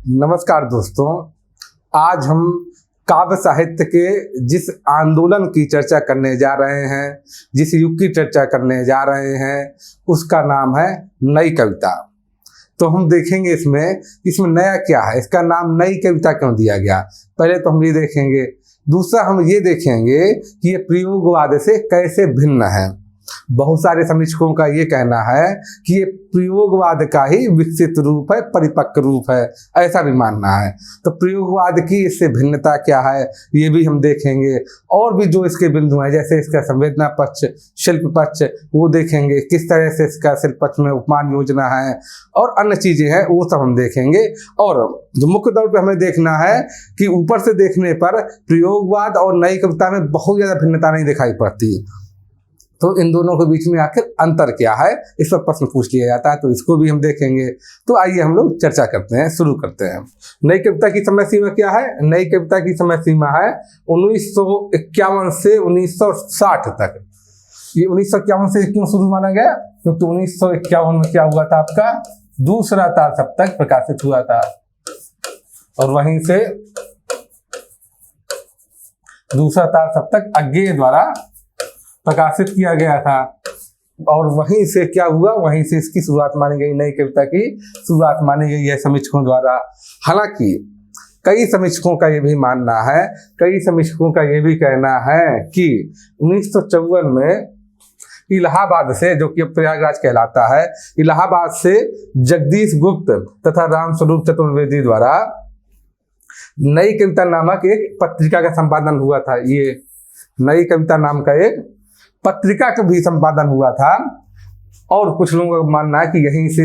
नमस्कार दोस्तों, आज हम काव्य साहित्य के जिस आंदोलन की चर्चा करने जा रहे हैं, जिस युग की चर्चा करने जा रहे हैं, उसका नाम है नई कविता। तो हम देखेंगे इसमें नया क्या है, इसका नाम नई कविता क्यों दिया गया। पहले तो हम ये देखेंगे, दूसरा हम ये देखेंगे कि ये प्रयोगवाद से कैसे भिन्न है। बहुत सारे समीक्षकों का ये कहना है कि ये प्रयोगवाद का ही विकसित रूप है, परिपक्व रूप है, ऐसा भी मानना है। तो प्रयोगवाद की इससे भिन्नता क्या है ये भी हम देखेंगे, और भी जो इसके बिंदु हैं जैसे इसका संवेदना पक्ष, शिल्प पक्ष, वो देखेंगे किस तरह से इसका शिल्प पक्ष में उपमान योजना है और अन्य चीजें हैं, वो सब हम देखेंगे। और जो मुख्य तौर पर हमें देखना है कि ऊपर से देखने पर प्रयोगवाद और नई कविता में बहुत ज्यादा भिन्नता नहीं दिखाई पड़ती, तो इन दोनों के बीच में आखिर अंतर क्या है, इस पर प्रश्न पूछ लिया जाता है, तो इसको भी हम देखेंगे। तो आइए हम लोग चर्चा करते हैं, शुरू करते हैं। नई कविता की समय सीमा क्या है? नई कविता की समय सीमा है 1951 से 1960 तक। ये 1951 से क्यों शुरू माना गया? क्योंकि 1951 में क्या हुआ था, आपका दूसरा ताल सप्तक प्रकाशित हुआ था, और वहीं से दूसरा ताल सप्तक अज्ञेय द्वारा प्रकाशित किया गया था, और वहीं से क्या हुआ, वहीं से इसकी शुरुआत मानी गई, नई कविता की शुरुआत मानी गई है समीक्षकों द्वारा। हालांकि कई समीक्षकों का ये भी मानना है, कई समीक्षकों का ये भी कहना है कि 1954 में इलाहाबाद से, जो कि अब प्रयागराज कहलाता है, इलाहाबाद से जगदीश गुप्त तथा रामस्वरूप चतुर्वेदी द्वारा नई कविता नामक एक पत्रिका का संपादन हुआ था। ये नई कविता नाम का एक पत्रिका का भी संपादन हुआ था, और कुछ लोगों का मानना है कि यहीं से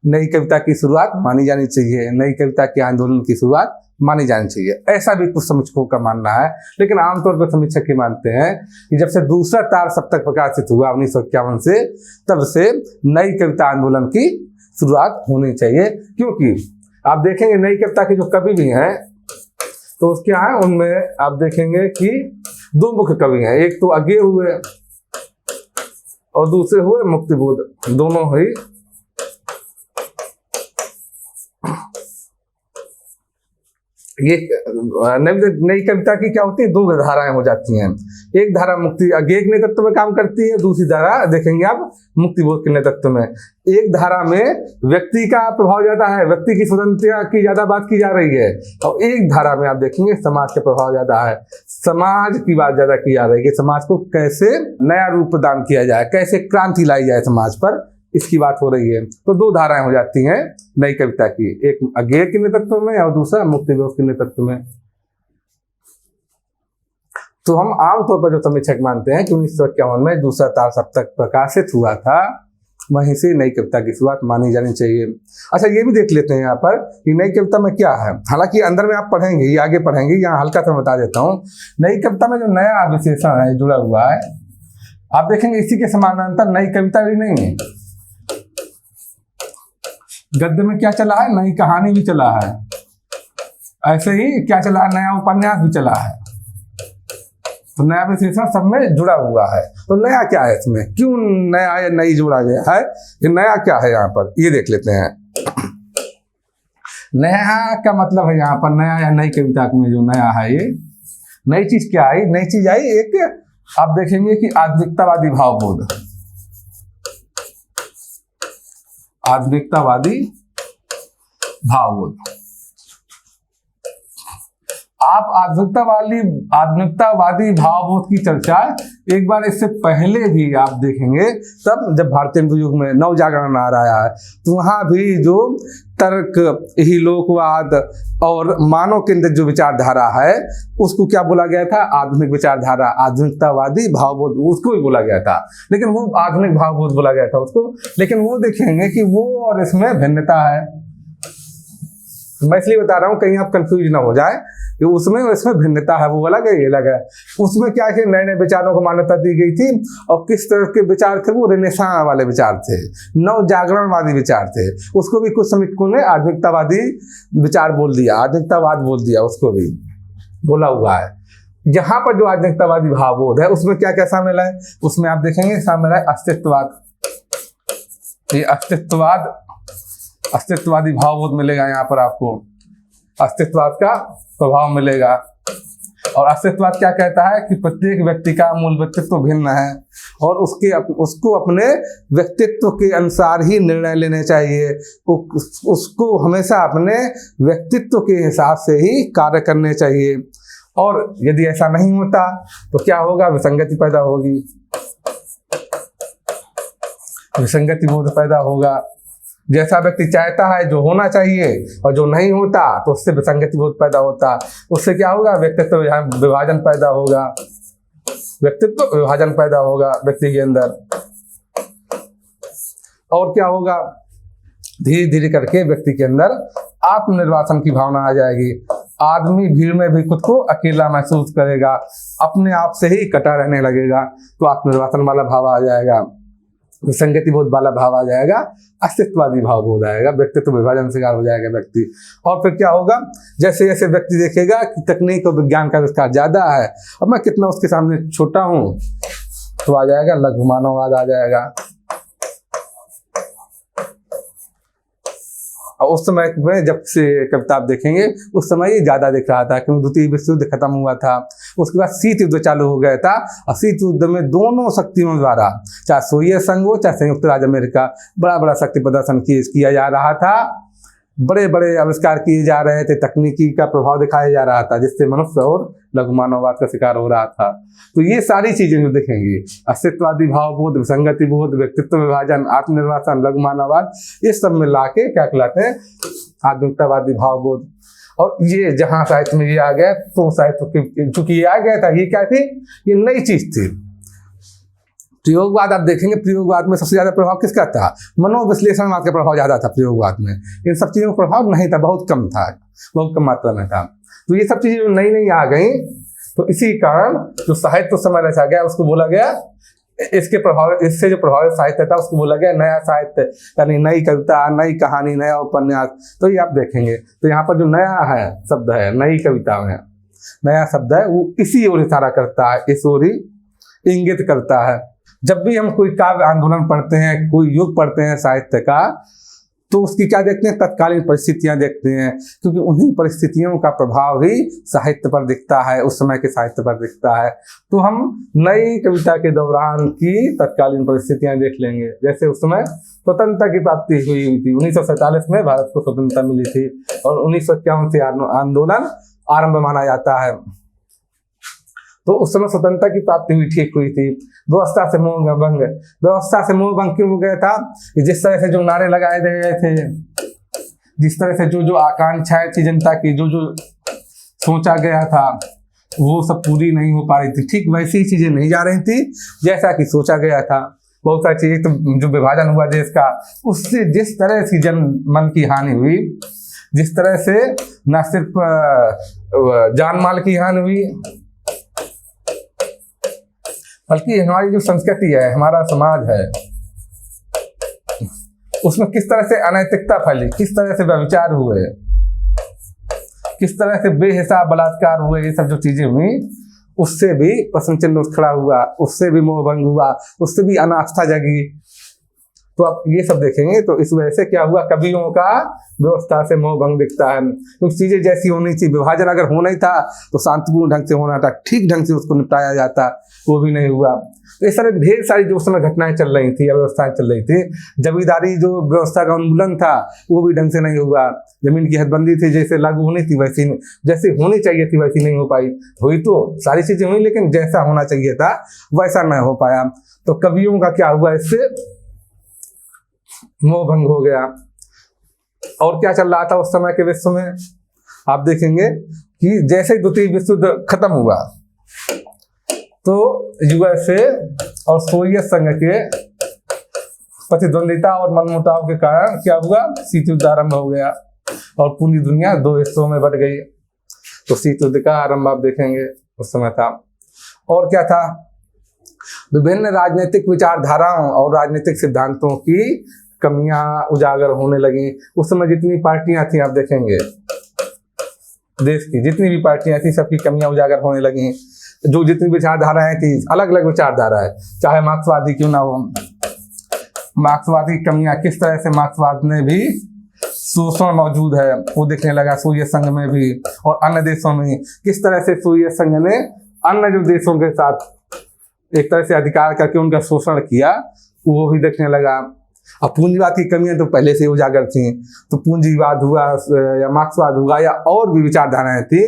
नई कविता की शुरुआत मानी जानी चाहिए, नई कविता के आंदोलन की शुरुआत मानी जानी चाहिए, ऐसा भी कुछ समीक्षकों का मानना है। लेकिन आमतौर पर समीक्षक ये मानते हैं कि जब से दूसरा ताल सप्तक प्रकाशित हुआ 1951 से, तब से नई कविता आंदोलन की शुरुआत होनी चाहिए। क्योंकि आप देखेंगे नई कविता के जो कवि भी हैं, तो क्या है, उनमें आप देखेंगे कि दो मुख्य कवि हैं, एक तो अज्ञेय हुए और दूसरे हुए मुक्तिबोध। दोनों ही ये नई कविता की क्या होती है, दो धाराएं हो जाती हैं। एक धारा मुक्ति अज्ञेय के नेतृत्व में काम करती है, दूसरी धारा देखेंगे आप मुक्तिबोध के नेतृत्व में। एक धारा में व्यक्ति का प्रभाव ज्यादा है, व्यक्ति की स्वतंत्रता की ज्यादा बात की जा रही है, और एक धारा में आप देखेंगे समाज का प्रभाव ज्यादा है, समाज की बात ज्यादा की जा रही है कि समाज को कैसे नया रूप प्रदान किया जाए, कैसे क्रांति लाई जाए समाज पर, इसकी बात हो रही है। तो दो धाराएं हो जाती हैं नई कविता की, एक अज्ञेय के नेतृत्व में और दूसरा मुक्तिबोध के नेतृत्व में। तो हम आमतौर पर जो समीक्षक मानते हैं कि 1951 में दूसरा ताल सप्तक प्रकाशित हुआ था, वहीं से नई कविता की शुरुआत मानी जानी चाहिए। अच्छा, ये भी देख लेते हैं यहाँ पर कि नई कविता में क्या है। हालांकि अंदर में आप पढ़ेंगे, ये आगे पढ़ेंगे, यहाँ हल्का सा बता देता हूँ। नई कविता में जो नया विशेषण है जुड़ा हुआ है, आप देखेंगे इसी के समानांतर नई कविता भी नहीं है। गद्य में क्या चला है, नई कहानी भी चला है, ऐसे ही क्या चला है, नया उपन्यास भी चला है। तो नया विशेषण सब में जुड़ा हुआ है। तो नया क्या है इसमें, क्यों नया या नई जोड़ा गया है, ये नया क्या है यहाँ पर, ये देख लेते हैं। नया का मतलब है यहाँ पर नया या नई कविता में जो नया है, ये नई चीज क्या आई, नई चीज आई एक, आप देखेंगे कि आधुनिकतावादी भावबोध, आधुनिकतावादी भावबोध। आप आधुनिकतावादी भावबोध की चर्चा एक बार इससे पहले भी आप देखेंगे, तब जब भारतीय हिंदू युग में नव जागरण आ रहा है, तो वहां भी जो तर्क, इहलोकवाद और मानव केंद्रित जो विचारधारा है, उसको क्या बोला गया था, आधुनिक विचारधारा, आधुनिकतावादी भावबोध, उसको भी बोला गया था। लेकिन वो आधुनिक भावबोध बोला गया था उसको, लेकिन वो देखेंगे कि वो और इसमें भिन्नता है। मैं इसलिए बता रहा हूँ कहीं आप कंफ्यूज ना हो जाए कि उसमें इसमें भिन्नता है, वो अलग है ये अलग है। उसमें क्या है, नए नए विचारों को मान्यता दी गई थी, और किस तरह के विचार थे, वो रेनेसां वाले विचार थे, नव जागरणवादी विचार थे। उसको भी कुछ समीक्षकों ने आधुनिकतावादी विचार बोल दिया, आधुनिकतावाद बोल दिया, उसको भी बोला हुआ है। यहाँ पर जो आधुनिकतावादी भावबोध है, उसमें क्या क्या शामिल है, उसमें आप देखेंगे शामिल है अस्तित्ववाद। ये अस्तित्ववादी भावबोध मिलेगा यहाँ पर आपको। अस्तित्ववाद का प्रभाव मिलेगा। और अस्तित्ववाद क्या कहता है कि प्रत्येक व्यक्ति का मूल व्यक्तित्व भिन्न है और उसको अपने व्यक्तित्व के अनुसार ही निर्णय लेने चाहिए। उसको हमेशा अपने व्यक्तित्व के हिसाब से ही कार्य करने चाहिए। और यदि ऐसा नहीं होता तो क्या होगा? विसंगति पैदा होगी, विसंगति बोध पैदा होगा। जैसा व्यक्ति चाहता है जो होना चाहिए और जो नहीं होता तो उससे विसंगति बोध पैदा होता। उससे क्या होगा? व्यक्तित्व विभाजन पैदा होगा, व्यक्तित्व विभाजन पैदा होगा व्यक्ति के अंदर। और क्या होगा? धीरे धीरे करके व्यक्ति के अंदर आत्मनिर्वासन की भावना आ जाएगी। आदमी भीड़ में भी खुद को अकेला महसूस करेगा, अपने आप से ही कटा रहने लगेगा, तो आत्मनिर्वासन वाला भाव आ जाएगा, विसंगति बोध वाला भाव आ जाएगा, अस्तित्ववादी भाव बोध आएगा, व्यक्तित्व विभाजन शिकार हो जाएगा व्यक्ति। और फिर क्या होगा? जैसे जैसे व्यक्ति देखेगा कि तकनीक और विज्ञान का विस्तार ज्यादा है, अब मैं कितना उसके सामने छोटा हूं, तो आ जाएगा लघु मानववाद आ जाएगा। और उस समय में जब से कविता आप देखेंगे उस समय ये ज्यादा दिख रहा था क्योंकि द्वितीय विश्व युद्ध खत्म हुआ था। उसके बाद शीत युद्ध चालू हो गया था और शीत युद्ध में दोनों शक्तियों द्वारा, चाहे सोवियत संघ हो चाहे संयुक्त राज्य अमेरिका, बड़ा बड़ा शक्ति प्रदर्शन किया जा रहा था, बड़े बड़े आविष्कार किए जा रहे थे, तकनीकी का प्रभाव दिखाया जा रहा था, जिससे मनुष्य और लघु मानववाद का शिकार हो रहा था। तो ये सारी चीजें जो दिखेंगी, अस्तित्ववादी भावबोध, विसंगति बोध, व्यक्तित्व विभाजन, आत्मनिर्वासन, लघु मानववाद, ये सब मिला के क्या कहलाते हैं? आधुनिकतावादी भावबोध। और ये जहां साहित्य में ये आ गया तो साहित्य चूंकि ये आ गया था, ये क्या थी? ये नई चीज थी। प्रयोगवाद आप देखेंगे, प्रयोगवाद में सबसे ज्यादा प्रभाव किसका था? मनोविश्लेषणवाद का प्रभाव ज्यादा था प्रयोगवाद में। इन सब चीजों का प्रभाव नहीं था, बहुत कम था, बहुत कम मात्रा में था। तो ये सब चीजें नई नई आ गई, तो इसी कारण जो साहित्य उस समय रचा गया उसको बोला गया, इसके प्रभाव, इससे जो प्रभावित साहित्य था उसको बोला गया नया साहित्य, यानी नई कविता, नई कहानी, नया उपन्यास। तो ये आप देखेंगे तो यहाँ पर जो नया है शब्द है, नई कविता में नया शब्द है, वो इसी ओर इशारा करता है, इस ओर ही इंगित करता है। जब भी हम कोई काव्य आंदोलन पढ़ते हैं, कोई युग पढ़ते हैं साहित्य का, तो उसकी क्या देखते हैं? तत्कालीन परिस्थितियां देखते हैं, क्योंकि उन्हीं परिस्थितियों का प्रभाव ही साहित्य पर दिखता है, उस समय के साहित्य पर दिखता है। तो हम नई कविता के दौरान की तत्कालीन परिस्थितियां देख लेंगे। जैसे उस समय स्वतंत्रता की प्राप्ति हुई थी, 1947 में भारत को स्वतंत्रता मिली थी और 1951 से आंदोलन आरंभ माना जाता है। तो उस समय स्वतंत्रता की प्राप्ति हुई, ठीक हुई थी। व्यवस्था से मोह भंग, व्यवस्था से मोह भंग क्यों हो गया था? कि जिस तरह से जो नारे लगाए गए थे, जिस तरह से जो जो आकांक्षाएं थी जनता की, जो जो सोचा गया था, वो सब पूरी नहीं हो पा रही थी। ठीक वैसी ही चीजें नहीं जा रही थी जैसा कि सोचा गया था। बहुत सारी चीजें, तो जो विभाजन हुआ देश का, उससे जिस तरह से जन मन की हानि हुई, जिस तरह से न सिर्फ जान माल की हानि हुई, बल्कि हमारी जो संस्कृति है, हमारा समाज है, उसमें किस तरह से अनैतिकता फैली, किस तरह से व्यभिचार हुए, किस तरह से बेहिसाब बलात्कार हुए, ये सब जो चीजें हुई, उससे भी प्रश्न चिन्ह खड़ा हुआ, उससे भी मोह भंग हुआ, उससे भी अनास्था जगी। तो आप ये सब देखेंगे तो इस वजह से क्या हुआ? कवियों का व्यवस्था से मोह भंग दिखता है, क्योंकि चीजें जैसी होनी चाहिए। विभाजन अगर होना ही था तो शांतिपूर्ण ढंग से होना था, ठीक ढंग से उसको निपटाया जाता, वो भी नहीं हुआ। तो इस तरह ढेर सारी जो उस समय घटनाएं चल रही थी, व्यवस्थाएं चल रही थी। जमींदारी जो व्यवस्था का उन्मूलन था वो भी ढंग से नहीं हुआ। जमीन की हदबंदी थी, जैसे लागू होनी थी वैसी, जैसे होनी चाहिए थी वैसी नहीं हो पाई। हुई तो सारी चीजें हुई, लेकिन जैसा होना चाहिए था वैसा नहीं हो पाया। तो कवियों का क्या हुआ? इससे मोह भंग हो गया। और क्या चल रहा था उस समय के विश्व में? आप देखेंगे कि जैसे द्वितीय विश्व युद्ध खत्म हुआ तो यूएसए और सोवियत संघ के प्रतिद्वंदिता और मनमुटाव के कारण क्या हुआ? शीत युद्ध आरंभ हो गया और पूरी दुनिया दो हिस्सों में बट गई। तो शीत युद्ध का आरंभ आप देखेंगे उस समय था। और क्या था? विभिन्न राजनीतिक विचारधाराओं और राजनीतिक सिद्धांतों की कमियां उजागर होने लगी। उस समय जितनी पार्टियां थी, आप देखेंगे देश की जितनी भी पार्टियां थी, सबकी कमियां उजागर होने लगी। जो जितनी विचारधाराएं थी, अलग अलग विचारधारा है, चाहे मार्क्सवादी क्यों ना हो, मार्क्सवादी कमियां, किस तरह से मार्क्सवाद ने भी शोषण मौजूद है वो देखने लगा सोवियत संघ में भी और अन्य देशों में। किस तरह से सोवियत संघ ने अन्य जो देशों के साथ एक तरह से अधिकार करके उनका शोषण किया वो भी देखने लगा। अब पूंजीवाद की कमियां तो पहले से उजागर थी, तो पूंजीवाद हुआ या मार्क्सवाद हुआ या और भी विचारधाराएं थी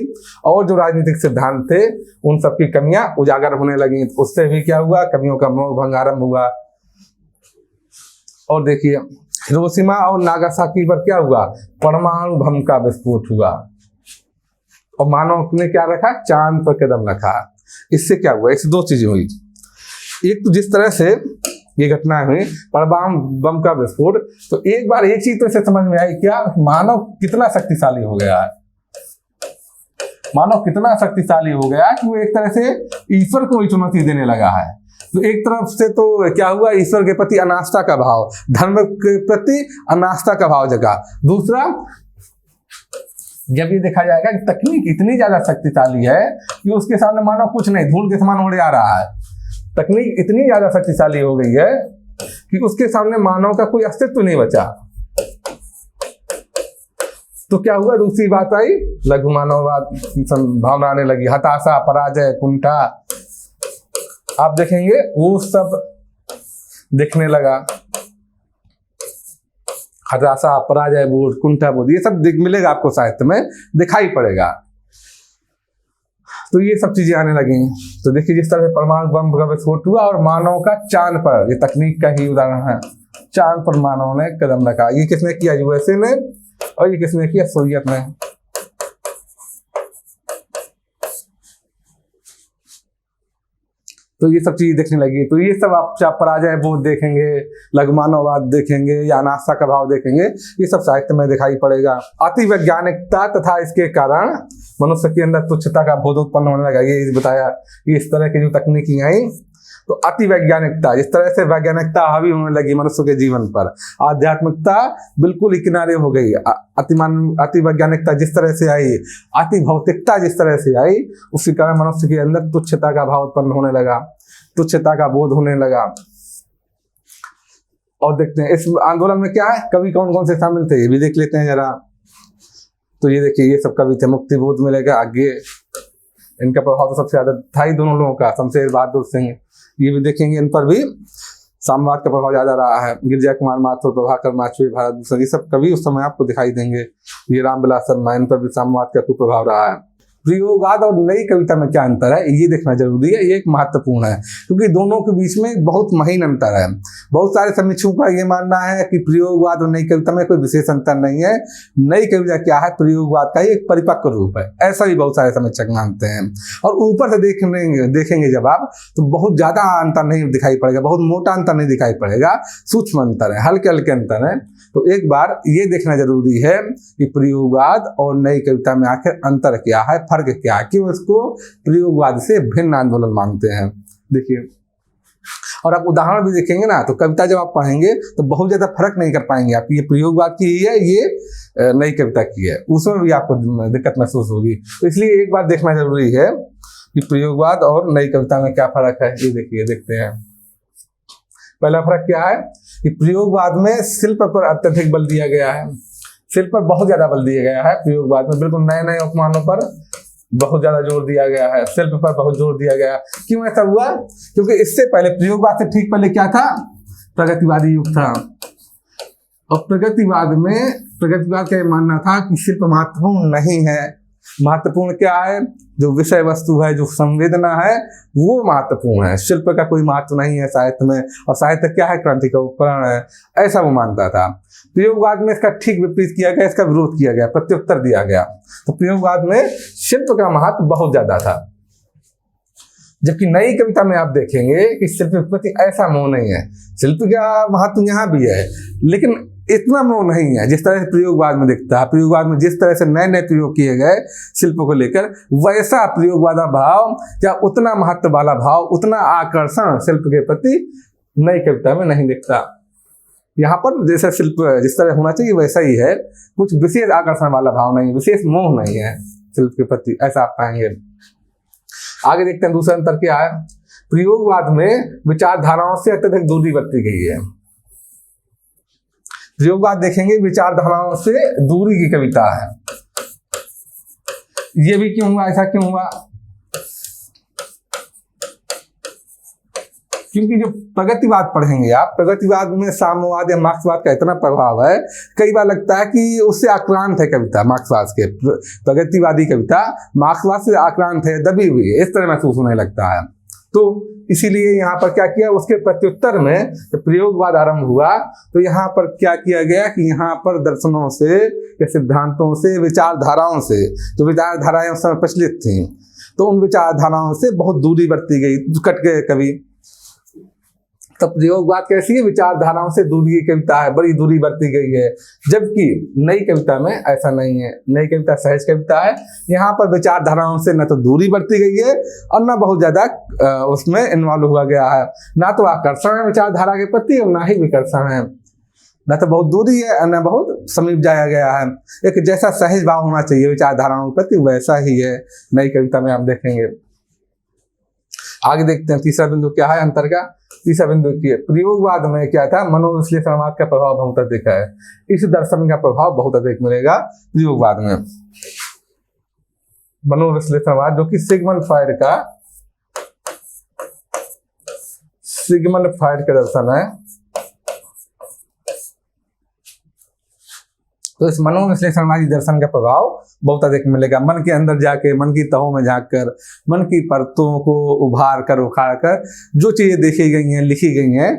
और जो राजनीतिक सिद्धांत थे उन सब की कमियां उजागर होने लगी। उससे भी क्या हुआ, कमियों का मोह भंग आरंभ हुआ। और देखिए हिरोशिमा और नागासाकी पर क्या हुआ, परमाणु बम का विस्फोट हुआ और मानव ने क्या रखा, चांद पर कदम रखा। इससे क्या हुआ, इससे दो चीजें हुई। एक तो जिस तरह से ये घटना हुई परमाणु बम का विस्फोट, तो एक बार एक चीज तो इसे समझ में आई, क्या मानव कितना शक्तिशाली हो गया है। मानव कितना शक्तिशाली हो गया कि वो एक तरह से ईश्वर को ही चुनौती देने लगा है। तो एक तरफ से तो क्या हुआ, ईश्वर के प्रति अनास्था का भाव, धर्म के प्रति अनास्था का भाव जगा। दूसरा, जब ये देखा जाएगा कि तकनीक इतनी ज्यादा शक्तिशाली है कि उसके सामने मानव कुछ नहीं, धूल के समान उड़ जा रहा है। तकनीक इतनी ज्यादा शक्तिशाली हो गई है कि उसके सामने मानव का कोई अस्तित्व नहीं बचा। तो क्या हुआ, दूसरी बात आई, लघु मानववाद की संभावना आने लगी, हताशा, पराजय, कुंठा। आप देखेंगे वो सब दिखने लगा, हताशा, पराजय बोध, कुंठा बोध, ये सब मिलेगा आपको साहित्य में, दिखाई पड़ेगा। तो ये सब चीजें आने लगी। तो देखिए जिस तरह से परमाणु बम का विस्फोट हुआ और मानव का चांद पर, ये तकनीक का ही उदाहरण है, चांद पर मानव ने कदम रखा। ये किसने किया, यूएसए ने, और ये किसने किया, सोवियत ने। तो ये सब चीज देखने लगी। तो ये सब आप पराजय बोध देखेंगे, लघु मानववाद देखेंगे या अनास्था का भाव देखेंगे, ये सब साहित्य में दिखाई पड़ेगा। अति वैज्ञानिकता तथा इसके कारण मनुष्य के अंदर तुच्छता का बोध उत्पन्न होने लगा। ये बताया कि इस तरह की जो तकनीकी आई, तो अति वैज्ञानिकता, जिस तरह से वैज्ञानिकता हावी होने लगी मनुष्य के जीवन पर, आध्यात्मिकता बिल्कुल ही किनारे हो गई। अति वैज्ञानिकता जिस तरह से आई, अति भौतिकता जिस तरह से आई, उसके कारण मनुष्य के अंदर तुच्छता का भाव उत्पन्न होने लगा, तुच्छता का बोध होने लगा। और देखते हैं इस आंदोलन में क्या है, कवि कौन कौन से शामिल थे, ये भी देख लेते हैं जरा। तो ये देखिए, ये सब कवि थे। मुक्ति बोध मिलेगा आगे, इनका प्रभाव तो सबसे ज्यादा था ही दोनों लोगों का, शमशेर बहादुर सिंह, ये भी देखेंगे, इन पर भी साम्यवाद का प्रभाव ज्यादा रहा है। गिरजा कुमार माथुर, प्रभाकर माचवे, भारत भूषण, ये सब कवि उस समय आपको दिखाई देंगे। ये रामविलास शर्मा, इन पर भी साम्यवाद का कुप्रभाव रहा है। प्रयोगवाद और नई कविता में क्या अंतर है, ये देखना जरूरी है, ये एक महत्वपूर्ण है, क्योंकि दोनों के बीच में बहुत महीन अंतर है। बहुत सारे समीक्षकों का ये मानना है कि प्रयोगवाद और नई कविता में कोई विशेष अंतर नहीं है। नई कविता क्या है, प्रयोगवाद का एक परिपक्व रूप है, ऐसा भी बहुत सारे समीक्षक मानते हैं। और ऊपर से देखेंगे जब आप, तो बहुत ज्यादा अंतर नहीं दिखाई पड़ेगा, बहुत मोटा अंतर नहीं दिखाई पड़ेगा, सूक्ष्म अंतर है, हल्के हल्के अंतर है। तो एक बार ये देखना जरूरी है कि प्रयोगवाद और नई कविता में आखिर अंतर क्या है, फर्क क्या है, क्यों इसको प्रयोगवाद से भिन्न आंदोलन मानते हैं। देखिए, और आप उदाहरण भी देखेंगे ना, तो कविता जब आप पढ़ेंगे तो बहुत ज्यादा फर्क नहीं कर पाएंगे आप, ये प्रयोगवाद की है, ये नई कविता की है, उसमें भी आपको दिक्कत महसूस होगी। तो इसलिए एक बार देखना जरूरी है कि प्रयोगवाद और नई कविता में क्या फर्क है। ये देखिए, देखते हैं। पहला फर्क क्या है कि प्रयोगवाद में शिल्प पर अत्यधिक बल दिया गया है, शिल्प पर बहुत ज्यादा बल दिया गया है प्रयोगवाद में, बिल्कुल नए नए उपमानों पर बहुत ज्यादा जोर दिया गया है, शिल्प पर बहुत जोर दिया गया। क्यों ऐसा हुआ, क्योंकि इससे पहले प्रयोगवाद से ठीक पहले क्या था, प्रगतिवादी युग था। और प्रगतिवाद का मानना था कि शिल्प महत्वपूर्ण नहीं है, महत्वपूर्ण क्या है, जो विषय वस्तु है, जो संवेदना है, वो महत्वपूर्ण है, शिल्प का कोई महत्व नहीं है साहित्य में। और साहित्य क्या है, क्रांति का उपकरण है, ऐसा वो मानता था। प्रयोगवाद में इसका ठीक विपरीत किया गया, इसका विरोध किया गया, प्रत्युत्तर दिया गया। तो प्रयोगवाद में शिल्प का महत्व बहुत ज्यादा था, जबकि नई कविता में आप देखेंगे कि शिल्प के प्रति ऐसा मोह नहीं है। शिल्प का महत्व यहाँ भी है, लेकिन इतना मोह नहीं है जिस तरह से प्रयोगवाद में दिखता है। प्रयोगवाद में जिस तरह से नए नए प्रयोग किए गए शिल्प को लेकर, वैसा प्रयोगवादा भाव या उतना महत्व वाला भाव, उतना आकर्षण शिल्प के प्रति नई कविता में नहीं दिखता। यहाँ पर जैसा शिल्प जिस तरह होना चाहिए वैसा ही है, कुछ विशेष आकर्षण वाला भाव नहीं, विशेष मोह नहीं है शिल्प के प्रति, ऐसा आप पाएंगे। आगे देखते हैं दूसरा अंतर क्या है। प्रयोगवाद में विचारधाराओं से अत्यधिक दूरी बरती गई है। प्रयोगवाद देखेंगे विचारधाराओं से दूरी की कविता है। ये भी क्यों हुआ, ऐसा क्यों हुआ? क्योंकि जो प्रगतिवाद पढ़ेंगे आप, प्रगतिवाद में साम्यवाद या मार्क्सवाद का इतना प्रभाव है, कई बार लगता है कि उससे आक्रांत है कविता, मार्क्सवाद के प्रगतिवादी कविता मार्क्सवाद से आक्रांत है, दबी हुई है, इस तरह महसूस होने लगता है। तो इसीलिए यहाँ पर क्या किया, उसके प्रत्युत्तर में जब प्रयोगवाद आरंभ हुआ तो यहाँ पर क्या किया गया कि यहाँ पर दर्शनों से या सिद्धांतों से, विचारधाराओं से, जो विचारधाराएं उस समय प्रचलित थी, तो उन विचारधाराओं से बहुत दूरी बरती गई, कट गए कवि। तब प्रयोगवाद कैसी है, विचारधाराओं से दूरी की कविता है, बड़ी दूरी बरती गई है। जबकि नई कविता में ऐसा नहीं है, नई कविता सहज कविता है, यहाँ पर विचारधाराओं से न तो दूरी बरती गई है और न बहुत ज्यादा उसमें इन्वॉल्व हुआ गया है, ना तो आकर्षण है विचारधारा के प्रति और ना ही विकर्षण है, न तो बहुत दूरी है न बहुत समीप जाया गया है। एक जैसा सहज भाव होना चाहिए विचारधाराओं के प्रति, वैसा ही है नई कविता में, आप देखेंगे। आगे देखते हैं तीसरा बिंदु क्या है अंतर का। तीसरा बिंदु की प्रयोगवाद में क्या था, मनोविश्लेषणवाद का प्रभाव बहुत अधिक है। इस दर्शन का प्रभाव बहुत अधिक मिलेगा प्रयोगवाद में। मनोविश्लेषणवाद जो कि सिगमंड फ्रायड का दर्शन है, तो इस मनोविश्लेषणवादी दर्शन का प्रभाव बहुत अधिक मिलेगा। मन के अंदर जाके, मन की तहों में झांककर, मन की परतों को उभार कर, उखाड़ कर जो चीजें देखी गई हैं, लिखी गई हैं,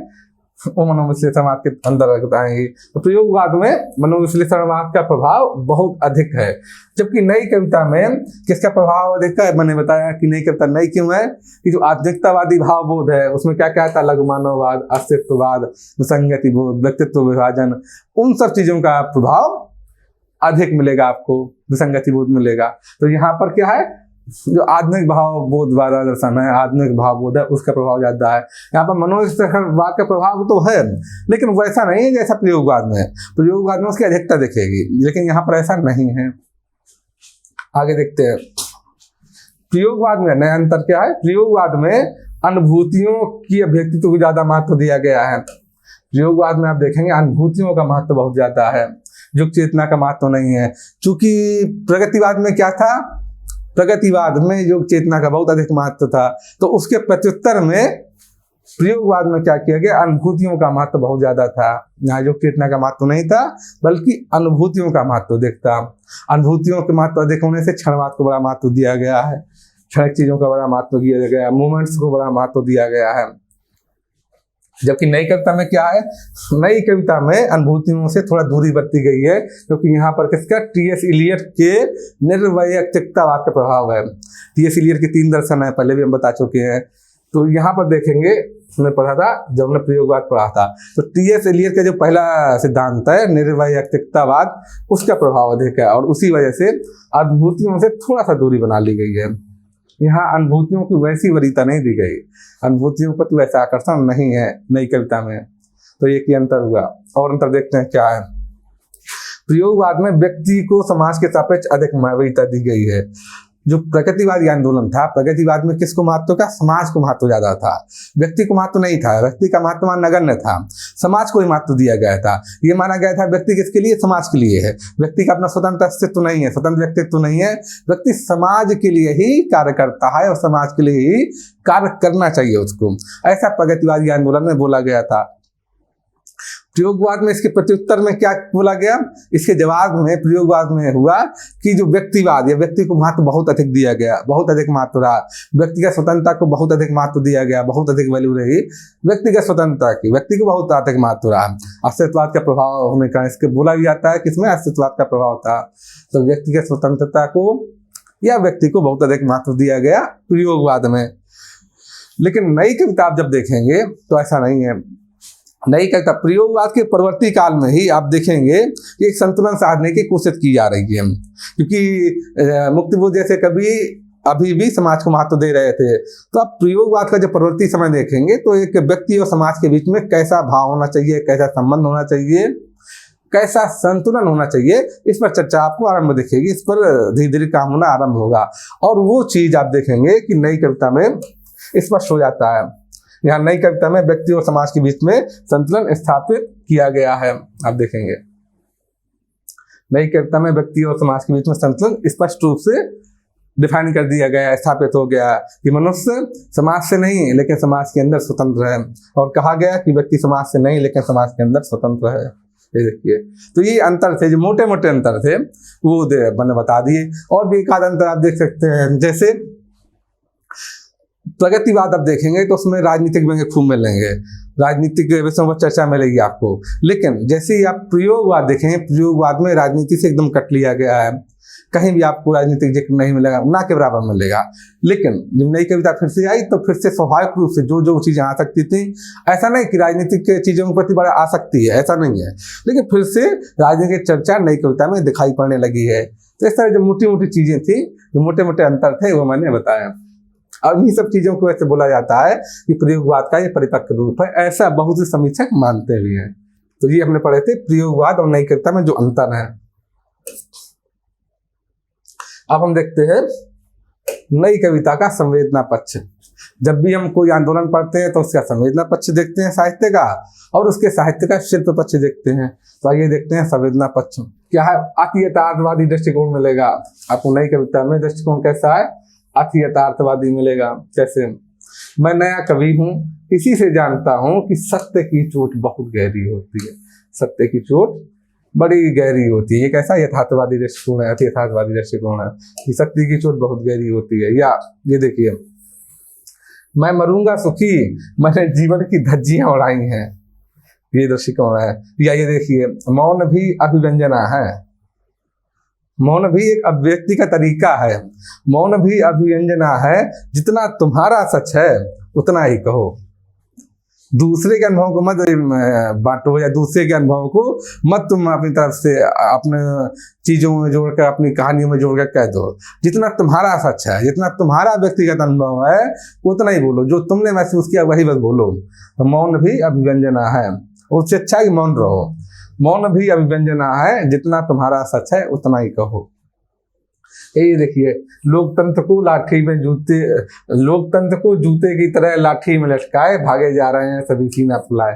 वो मनोविश्लेषणवाद के अंदर आएंगी। तो प्रयोगवाद में मनोविश्लेषणवाद का प्रभाव बहुत अधिक है। जबकि नई कविता में किसका प्रभाव अधिक है, मैंने बताया कि नई कविता नई क्यों है कि जो आधुनिकतावादी भावबोध है उसमें क्या क्या था, लघु मानववाद, अस्तित्ववाद, विसंगति बोध, व्यक्तित्व विभाजन, उन सब चीजों का प्रभाव अधिक मिलेगा आपको, विसंगति बोध मिलेगा। तो यहाँ पर क्या है, जो आधुनिक भाव बोध वाला दर्शन है, आधुनिक भाव बोध है, उसका प्रभाव ज्यादा है। यहाँ पर मनोविश्लेषणवाद का प्रभाव तो है, लेकिन वैसा नहीं है जैसा प्रयोगवाद में। प्रयोगवाद में उसकी अधिकता दिखेगी, लेकिन यहाँ पर ऐसा नहीं है। आगे देखते हैं प्रयोगवाद में नया अंतर क्या है। प्रयोगवाद में अनुभूतियों की अभिव्यक्ति को ज्यादा महत्व दिया गया है। प्रयोगवाद में आप देखेंगे अनुभूतियों का महत्व बहुत ज्यादा है, युग चेतना का महत्व नहीं है। चूंकि प्रगतिवाद में क्या था, प्रगतिवाद में योग चेतना का बहुत अधिक महत्व था, तो उसके प्रत्युत्तर में प्रयोगवाद में क्या किया गया, अनुभूतियों का महत्व बहुत ज्यादा था। यहाँ योग चेतना का महत्व नहीं था, बल्कि अनुभूतियों का महत्व अधिक था। अनुभूतियों के महत्व अधिक होने से क्षणवाद को बड़ा महत्व दिया गया है, क्षणिक चीजों का बड़ा महत्व दिया गया है, मूवमेंट्स को बड़ा महत्व दिया गया है। जबकि नई कविता में क्या है, नई कविता में अनुभूतियों से थोड़ा दूरी बरती गई है, क्योंकि यहाँ पर किसका, टी.एस. इलियट के निर्वैयक्तिकतावाद का प्रभाव है। टी.एस. इलियट के 3 दर्शन है, पहले भी हम बता चुके हैं। तो यहाँ पर देखेंगे, हमने पढ़ा था जब हमने प्रयोगवाद पढ़ा था, तो टी.एस. इलियट का जो पहला सिद्धांत है निर्वैयक्तिकतावाद, उसका प्रभाव अधिक है और उसी वजह से अनुभूतियों से थोड़ा सा दूरी बना ली गई है। यहाँ अनुभूतियों की वैसी वरीयता नहीं दी गई, अनुभूतियों पर वैसा आकर्षण नहीं है नई कविता में। तो ये की अंतर हुआ। और अंतर देखते हैं क्या है। प्रयोगवाद में व्यक्ति को समाज के सापेक्ष अधिक वरीयता दी गई है। जो प्रगतिवादी आंदोलन था, प्रगतिवाद में किसको महत्व था, समाज को महत्व ज्यादा था, व्यक्ति को महत्व नहीं था। व्यक्ति का महत्व नगण्य था, समाज को ही महत्व दिया गया था। ये माना गया था व्यक्ति किसके लिए, समाज के लिए है। व्यक्ति का अपना स्वतंत्र अस्तित्व नहीं है, स्वतंत्र व्यक्तित्व नहीं है, व्यक्ति समाज के लिए ही कार्य करता है और समाज के लिए ही कार्य करना चाहिए उसको, ऐसा प्रगतिवादी आंदोलन में बोला गया था। प्रयोगवाद में इसके प्रत्युत्तर में क्या बोला गया, इसके जवाब में प्रयोगवाद में हुआ कि जो व्यक्तिवाद या व्यक्ति को महत्व बहुत अधिक दिया गया, बहुत अधिक महत्व रहा। व्यक्ति का स्वतंत्रता को बहुत अधिक महत्व दिया गया, बहुत अधिक वैल्यू रही व्यक्तिगत स्वतंत्रता की, व्यक्ति को बहुत अधिक महत्व रहा। अस्तित्ववाद का प्रभाव होने का इसके बोला भी जाता है, किसमें अस्तित्ववाद का प्रभाव था। तो व्यक्तिगत स्वतंत्रता को या व्यक्ति को बहुत अधिक महत्व दिया गया प्रयोगवाद में। लेकिन नई कविता आप जब देखेंगे तो ऐसा नहीं है। नई कविता प्रयोगवाद के परवर्ती काल में ही आप देखेंगे कि एक संतुलन साधने की कोशिश की जा रही है, क्योंकि मुक्तिबोध जैसे कवि अभी भी समाज को महत्व दे रहे थे। तो आप प्रयोगवाद का जब परवर्ती समय देखेंगे तो एक व्यक्ति और समाज के बीच में कैसा भाव होना चाहिए, कैसा संबंध होना चाहिए, कैसा संतुलन होना चाहिए, इस पर चर्चा आपको आरंभ दिखेगी, इस पर धीरे धीरे काम होना आरंभ होगा। और वो चीज आप देखेंगे कि नई कविता में स्पष्ट हो जाता है। यहाँ नई कविता में व्यक्ति और समाज के बीच में संतुलन स्थापित किया गया है। आप देखेंगे नई कविता में व्यक्ति और समाज के बीच में संतुलन स्पष्ट रूप से डिफाइन कर दिया गया, स्थापित हो गया कि मनुष्य समाज से नहीं लेकिन समाज के अंदर स्वतंत्र है, और कहा गया कि व्यक्ति समाज से नहीं लेकिन समाज के अंदर स्वतंत्र है। ये देखिए, तो ये अंतर थे, जो मोटे मोटे अंतर थे वो मैंने बता दिए। और भी एक आध अंतर आप देख सकते हैं, जैसे प्रगतिवाद आप देखेंगे तो उसमें राजनीतिक व्यंग्य खूब मिलेंगे, राजनीतिक विषयों पर चर्चा मिलेगी आपको। लेकिन जैसे ही आप प्रयोगवाद देखेंगे, प्रयोगवाद में राजनीति से एकदम कट लिया गया है, कहीं भी आपको राजनीतिक जिक्र नहीं मिलेगा, ना के बराबर मिलेगा। लेकिन जब नई कविता फिर से आई तो फिर से स्वाभाविक रूप से जो जो चीजें आ सकती थी, ऐसा नहीं कि राजनीतिक चीजों के प्रति बड़ा आसक्ति है, ऐसा नहीं है, लेकिन फिर से राजनीतिक चर्चा नई कविता में दिखाई पड़ने लगी है। तो इस तरह जो मोटी मोटी चीजें थी, जो मोटे मोटे अंतर थे, वो मैंने बताया। और इन्हीं सब चीजों को ऐसे बोला जाता है कि प्रयोगवाद का ये परिपक्व रूप है, ऐसा बहुत से समीक्षक मानते भी हैं। तो ये हमने पढ़े थे प्रयोगवाद और नई कविता में जो अंतर है। अब हम देखते हैं नई कविता का संवेदना पक्ष। जब भी हम कोई आंदोलन पढ़ते हैं तो उसका संवेदना पक्ष देखते हैं साहित्य का, और उसके साहित्य का शिल्प पक्ष देखते हैं। तो आइए देखते हैं संवेदना पक्ष क्या है। अति यथार्थवादी दृष्टिकोण मिलेगा आपको नई कविता में। दृष्टिकोण कैसा है? अति यथार्थवादी मिलेगा। जैसे, मैं नया कवि हूँ, इसी से जानता हूँ कि सत्य की चोट बहुत गहरी होती है। सत्य की चोट बड़ी गहरी होती है। ये कैसा यथार्थवादी दृष्टिकोण है, अति यथार्थवादी दृष्टिकोण है कि सत्य की चोट बहुत गहरी होती है। या ये देखिए, मैं मरूंगा सुखी, मैंने जीवन की धज्जियां उड़ाई हैं, ये दृष्टिकोण है। या ये देखिए, मौन भी अभिव्यंजना है। मौन भी एक अभिव्यक्ति का तरीका है, मौन भी अभिव्यंजना है, जितना तुम्हारा सच है उतना ही कहो। दूसरे के अनुभव को मत बांटो, या दूसरे के अनुभव को मत तुम अपनी तरफ से अपने चीजों में जोड़कर, अपनी कहानियों में जोड़कर कह दो। जितना तुम्हारा सच है, जितना तुम्हारा व्यक्तिगत अनुभव है, उतना ही बोलो। जो तुमने महसूस किया वही बस बोलो। तो मौन भी अभिव्यंजना है, उससे अच्छा ही मौन रहो। मौन भी अभिव्यंजना है, जितना तुम्हारा सच है उतना ही कहो। ये देखिए, लोकतंत्र को लाठी में जूते, लोकतंत्र को जूते की तरह लाठी में लटकाए भागे जा रहे हैं सभी सीना फुलाए।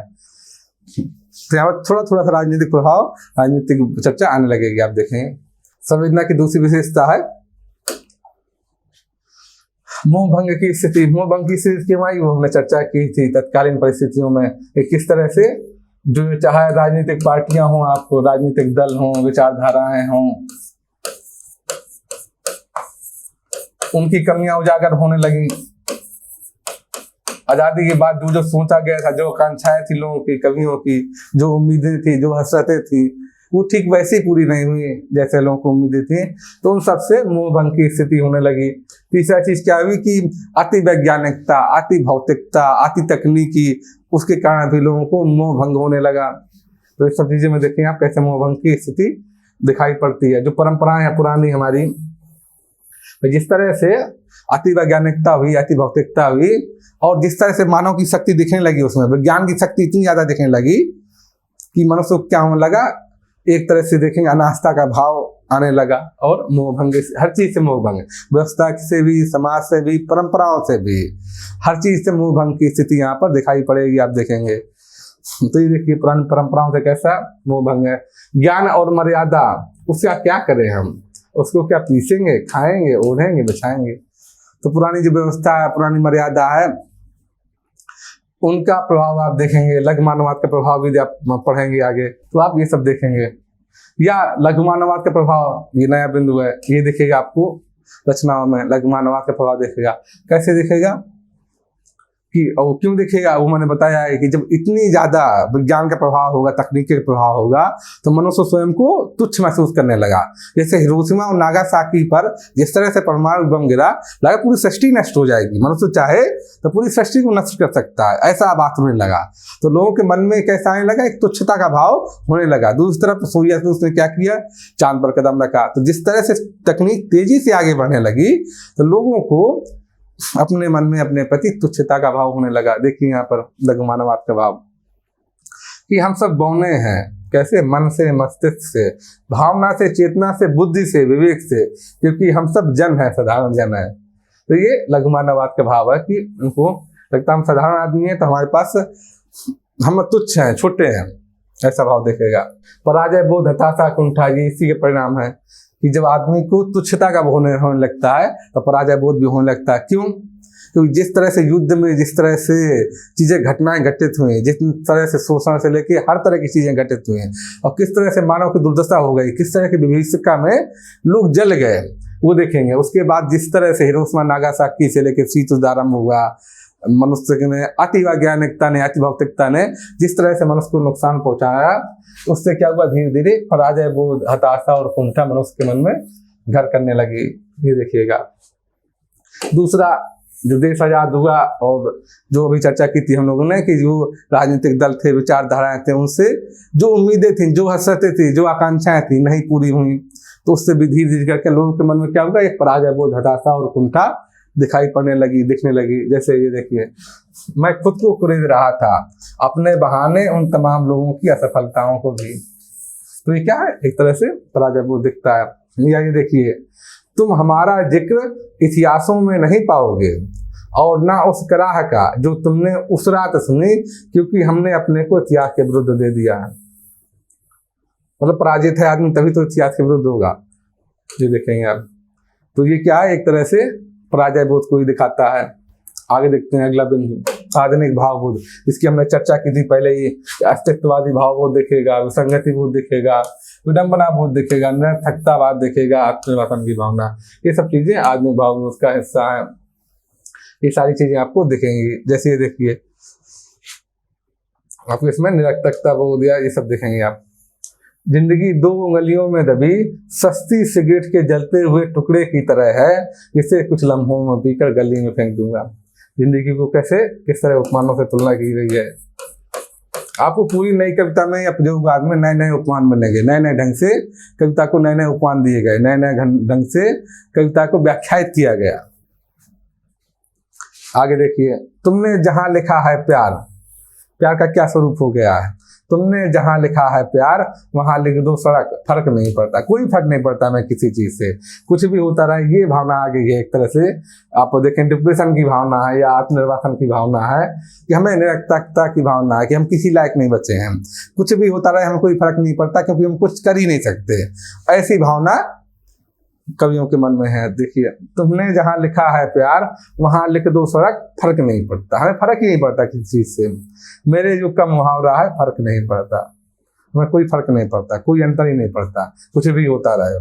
तो यहाँ थोड़ा थोड़ा सा राजनीतिक प्रभाव, राजनीतिक चर्चा आने लगेगी। आप देखेंगे संवेदना की दूसरी विशेषता है मोहभंग की स्थिति। मोहभंग की स्थिति की वो हमने चर्चा की थी तत्कालीन परिस्थितियों में, किस तरह से जो चाहे राजनीतिक पार्टियां हों, आपको राजनीतिक दल हों, विचारधाराएं हों, उनकी कमियां उजागर होने लगी। आजादी के बाद जो सोचा गया था, जो आकांक्षाएं थी लोगों की, कवियों की, जो उम्मीदें थी, जो हसरतें थी, वो ठीक वैसी पूरी नहीं हुई जैसे लोगों को उम्मीदें थी। तो उन सबसे मोहभंग की स्थिति होने लगी। तीसरा चीज क्या हुई कि अति वैज्ञानिकता, अति भौतिकता, अति तकनीकी, उसके कारण भी लोगों को मोहभंग होने लगा। तो इस सब चीजें में देखें आप कैसे मोहभंग की स्थिति दिखाई पड़ती है। जो परंपराएं हैं पुरानी हमारी, जिस तरह से अति वैज्ञानिकता हुई, अति भौतिकता हुई, और जिस तरह से मानव की शक्ति दिखने लगी, उसमें विज्ञान की शक्ति इतनी ज्यादा दिखने लगी कि मनुष्य को क्या होने लगा, एक तरह से देखेंगे अनास्था का भाव आने लगा, और मोहभंग, हर चीज से मोहभंग, व्यवस्था से भी, समाज से भी, परंपराओं से भी, हर चीज से मोहभंग की स्थिति यहाँ पर दिखाई पड़ेगी। आप देखेंगे तो ये देखिए, पुरानी परंपराओं से कैसा मोहभंग है। ज्ञान और मर्यादा, उसका क्या करें हम, उसको क्या पीसेंगे, खाएंगे, ओढ़ेंगे, बिछाएंगे। तो पुरानी जो व्यवस्था है, पुरानी मर्यादा है, उनका प्रभाव आप देखेंगे। लघु मानववाद का प्रभाव भी आप पढ़ेंगे आगे, तो आप ये सब देखेंगे। या लघु मानववाद का प्रभाव, ये नया बिंदु है, ये दिखेगा आपको रचनाओं में। लघु मानववाद का प्रभाव दिखेगा, कैसे दिखेगा कि, और क्यों दिखेगा, वो मैंने बताया है कि जब इतनी ज्यादा विज्ञान का प्रभाव होगा, तकनीकी का प्रभाव होगा, तो मनुष्य स्वयं को तुच्छ महसूस करने लगा। जैसे हिरोशिमा और नागासाकी पर जिस तरह से परमाणु बम गिरा, लगा पूरी सृष्टि नष्ट हो जाएगी, मनुष्य चाहे तो पूरी सृष्टि को नष्ट कर सकता है, ऐसा बात होने लगा। तो लोगों के मन में कैसा आने लगा, एक तुच्छता का भाव होने लगा। दूसरी तरफ सोवियत रूस ने क्या किया, चांद पर कदम रखा। तो जिस तरह से तकनीक तेजी से आगे बढ़ने लगी, तो लोगों को अपने मन में अपने प्रति तुच्छता का भाव होने लगा। देखिए यहाँ पर लघु मानववाद का भाव कि हम सब बौने हैं, कैसे, मन से, मस्तिष्क से, भावना से, चेतना से, बुद्धि से, विवेक से, क्योंकि हम सब जन है, साधारण जन है। तो ये लघु मानववाद का भाव है कि उनको लगता है हम साधारण आदमी हैं, तो हमारे पास हम तुच्छ हैं, छोटे हैं, ऐसा भाव देखेगा। पराजय बोध, हताशा, कुंठा, ये इसी के परिणाम है कि जब आदमी को तुच्छता का होने लगता है तो पराजय बोध भी होने लगता है। क्यों? क्योंकि जिस तरह से युद्ध में जिस तरह से चीजें घटनाएं घटित हुई, जिस तरह से शोषण से लेके हर तरह की चीजें घटित हुई हैं, और किस तरह से मानव की दुर्दशा हो गई, किस तरह की विभीषिका में लोग जल गए, वो देखेंगे। उसके बाद जिस तरह से हिरोशिमा नागासाकी से लेकर शीत युद्ध आरंभ हुआ, मनुष्य ने अति वैज्ञानिकता ने, अति भौतिकता ने जिस तरह से मनुष्य को नुकसान पहुंचाया, उससे क्या हुआ, धीरे धीरे पराजय बोध, हताशा और कुंठा मनुष्य के मन में घर करने लगी। ये देखिएगा। दूसरा, जो देश आजाद हुआ और जो अभी चर्चा की थी हम लोगों ने कि जो राजनीतिक दल थे, विचारधाराएं थे, उनसे जो उम्मीदें थी, जो हसरतें थी, जो आकांक्षाएं थी, नहीं पूरी हुई, तो उससे भी धीरे धीरे करके लोगों के मन में क्या होगा, एक पराजय बोध, हताशा और कुंठा दिखाई पड़ने लगी, दिखने लगी। जैसे ये देखिए, मैं खुद को खरीद रहा था अपने बहाने उन तमाम लोगों की असफलताओं को भी। तो ये क्या है, एक तरह से पराजय बोध दिखता है। या ये देखिए, तुम हमारा जिक्र इतिहासों में नहीं पाओगे और ना उस कराह का जो तुमने उस रात सुनी, क्योंकि हमने अपने को इतिहास के विरुद्ध दे दिया है। मतलब पराजित है आदमी तभी तो इतिहास के विरुद्ध होगा। ये देखेंगे आप। तो ये क्या है, एक तरह से पराजय बोध को ही दिखाता है। आगे देखते हैं अगला बिंदु, आधुनिक भावबोध, जिसकी हमने चर्चा की थी पहले ही। अस्तित्ववादी भावबोध दिखेगा, विसंगति बोध दिखेगा, विडंबना बोध दिखेगा, निरर्थकतावाद दिखेगा, आत्मनिर्भर की भावना, ये सब चीजें आधुनिक भावबोध का हिस्सा है। ये सारी चीजें आपको दिखेंगी। जैसे ये देखिए, आपको इसमें निरर्थकता बोध या ये सब दिखेंगे आप। जिंदगी दो उंगलियों में दबी सस्ती सिगरेट के जलते हुए टुकड़े की तरह है, जिसे कुछ लम्हों में पीकर गली में फेंक दूंगा। जिंदगी को कैसे किस तरह उपमानों से तुलना की गई है। आपको पूरी नई कविता में या प्रयोगवाद में नए नए उपमान मिलेंगे, नए नए ढंग से कविता को नए नए उपमान दिए गए, नए नए ढंग से कविता को व्याख्यायित किया गया। आगे देखिए, तुमने जहां लिखा है प्यार, प्यार का क्या स्वरूप हो गया है। तुमने जहां लिखा है प्यार वहां लिख दो सड़क, फर्क नहीं पड़ता, कोई फर्क नहीं पड़ता मैं किसी चीज से, कुछ भी होता रहे। ये भावना आ गई है एक तरह से। आप देखें, डिप्रेशन की भावना है या आत्मनिर्वासन की भावना है, कि हमें निरर्थकता की भावना है कि हम किसी लायक नहीं बचे हैं, कुछ भी होता रहे हमें कोई फर्क नहीं पड़ता क्योंकि हम कुछ कर ही नहीं सकते। ऐसी भावना कवियों के मन में है। देखिए, तुमने जहां लिखा है प्यार वहां लिख दो सड़क, फर्क नहीं पड़ता, हमें फर्क ही नहीं पड़ता किसी चीज से। मेरे जो कम मुहावरा है, फर्क नहीं पड़ता, हमें कोई फर्क नहीं पड़ता, कोई अंतर ही नहीं पड़ता, कुछ भी होता रहे।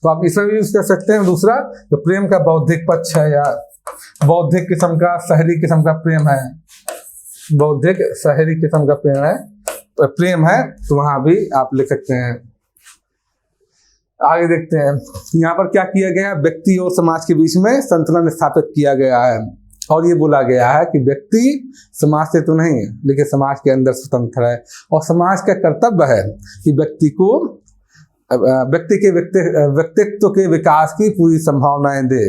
तो आप इसमें भी यूज कर सकते हैं। दूसरा, जो प्रेम का बौद्धिक पक्ष है या बौद्धिक किस्म का, शहरी किस्म का प्रेम है, बौद्धिक शहरी किस्म का प्रेम है, तो वहां भी आप लिख सकते हैं। आगे देखते हैं, यहाँ पर क्या किया गया, व्यक्ति और समाज के बीच में संतुलन स्थापित किया गया है और ये बोला गया है कि व्यक्ति समाज से तो नहीं लेकिन समाज के अंदर स्वतंत्र है, और समाज का कर्तव्य है कि व्यक्ति को व्यक्ति के व्यक्तित्व के विकास की पूरी संभावनाएं दे,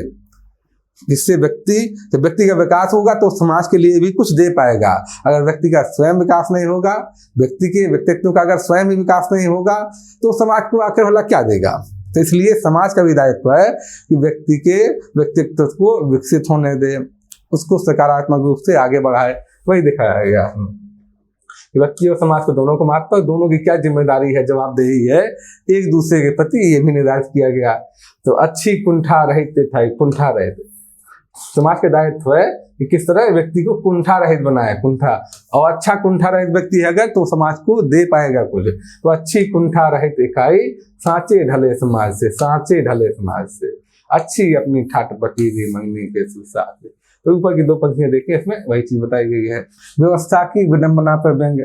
जिससे जब व्यक्ति का विकास होगा तो समाज के लिए भी कुछ दे पाएगा। अगर व्यक्ति का स्वयं विकास नहीं होगा, व्यक्ति के व्यक्तित्व का अगर स्वयं ही विकास नहीं होगा, तो समाज को आखिर भला क्या देगा। तो इसलिए समाज का भी दायित्व है कि व्यक्ति के व्यक्तित्व को विकसित होने दे, उसको सकारात्मक रूप से आगे बढ़ाए। वही दिखाया गया व्यक्ति और समाज को दोनों को महत्व, दोनों की क्या जिम्मेदारी है, जवाबदेही है एक दूसरे के प्रति, ये भी निर्धारित किया गया। तो अच्छी कुंठा रहित था, कुंठा रहित समाज का दायित्व है कि किस तरह व्यक्ति को कुंठा रहित बनाए, कुंठा, और अच्छा कुंठा रहित व्यक्ति है अगर तो समाज को दे पाएगा कुछ। तो अच्छी कुंठा रहित इकाई सांचे ढले समाज से, सांचे ढले समाज से, अच्छी अपनी ठाट पटीली मंगनी के सुसाद से। तो ऊपर की दो पंक्तियां देखिए, इसमें वही चीज बताई गई है। व्यवस्था की विडंबना पर व्यंग्य,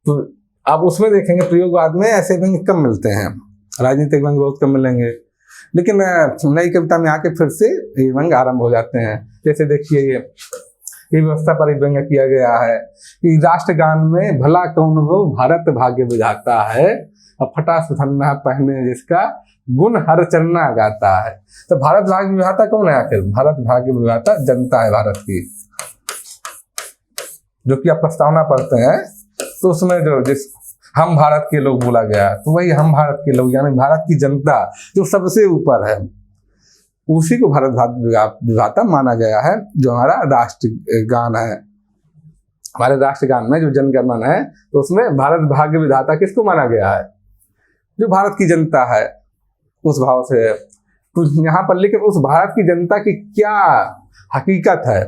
तो आप उसमें देखेंगे प्रयोगवाद में ऐसे व्यंग्य कम मिलते हैं, राजनीतिक व्यंग्य बहुत कम मिलेंगे, लेकिन नई कविता में आके फिर से ये व्यंग्य आरंभ हो जाते हैं। जैसे देखिए, ये व्यवस्था पर एक व्यंग्य किया गया है कि राष्ट्रगान में भला कौन हो भारत भाग्य विधाता है, और फटा सुथन्ना पहने जिसका गुण हर चरना गाता है। तो भारत भाग्य विधाता कौन है आखिर? भारत भाग्य विधाता जनता है भारत की। जो कि आप प्रस्तावना पढ़ते हैं तो उसमें जिस हम भारत के लोग बोला गया, तो वही हम भारत के लोग यानी भारत की जनता जो सबसे ऊपर है, उसी को भारत विधाता माना गया है, जो हमारा राष्ट्रगान है। हमारे राष्ट्रगान में जो जनगणमन है, तो उसमें भारत भाग्य विधाता किसको माना गया है? जो भारत की जनता है, उस भाव से है। तो यहाँ पर लेकिन उस भारत की जनता की क्या हकीकत है,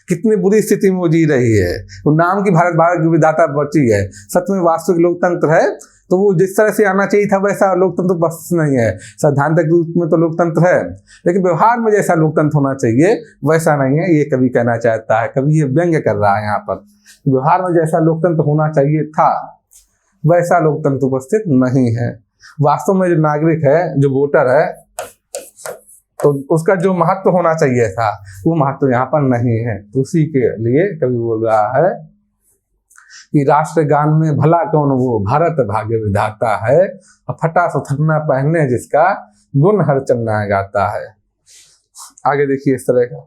कितनी बुरी स्थिति में वो जी रही है। वो नाम की भारत भाग्य विधाता बची है, सच में वास्तविक लोकतंत्र है तो वो जिस तरह से आना चाहिए था वैसा लोकतंत्र बस नहीं है। सैद्धांतिक रूप में तो लोकतंत्र है, लेकिन व्यवहार में जैसा लोकतंत्र होना चाहिए वैसा नहीं है, ये कवि कहना चाहता है। कवि ये व्यंग्य कर रहा है यहाँ पर। व्यवहार में जैसा लोकतंत्र होना चाहिए था वैसा लोकतंत्र उपस्थित नहीं है। वास्तव में जो नागरिक है, जो वोटर है, तो उसका जो महत्व होना चाहिए था वो महत्व यहाँ पर नहीं है। तो उसी के लिए कवि बोल रहा है कि राष्ट्रगान में भला कौन वो भारत भाग्य विधाता है, फटा सुथरना पहनने जिसका गुण हर चन्ना गाता है। आगे देखिए इस तरह का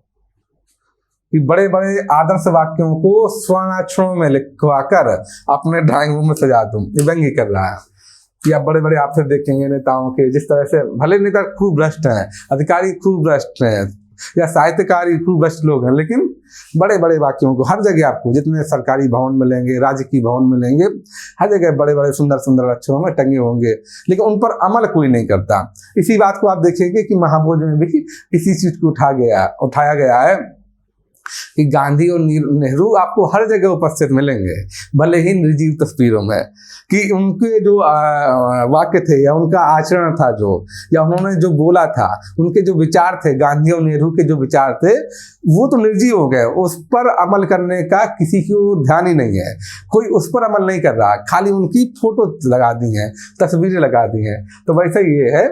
कि बड़े बड़े आदर्श वाक्यों को स्वर्णाक्षरों में लिखवाकर अपने ड्राइंग रूम में सजा दूं, ये व्यंग्य कर रहा है। कि आप बड़े बड़े आप फिर देखेंगे नेताओं के, जिस तरह से भले नेता खूब भ्रष्ट हैं, अधिकारी खूब भ्रष्ट हैं, या साहित्यकार खूब भ्रष्ट लोग हैं, लेकिन बड़े बड़े वाक्यों को हर जगह आपको जितने सरकारी भवन मिलेंगे, राज्य की भवन मिलेंगे, हर जगह बड़े बड़े सुंदर सुंदर अक्षरों में टंगे होंगे, लेकिन उन पर अमल कोई नहीं करता। इसी बात को आप देखेंगे कि महाभोज में भी इसी चीज को उठाया गया है कि गांधी और नेहरू आपको हर जगह उपस्थित मिलेंगे, भले ही निर्जीव तस्वीरों में, कि उनके जो वाक्य थे या उनका आचरण था, जो या उन्होंने जो बोला था, उनके जो विचार थे, गांधी और नेहरू के जो विचार थे, वो तो निर्जीव हो गए। उस पर अमल करने का किसी को ध्यान ही नहीं है, कोई उस पर अमल नहीं कर रहा, खाली उनकी फोटो लगा दी हैं, तस्वीरें लगा दी हैं। तो वैसे ये है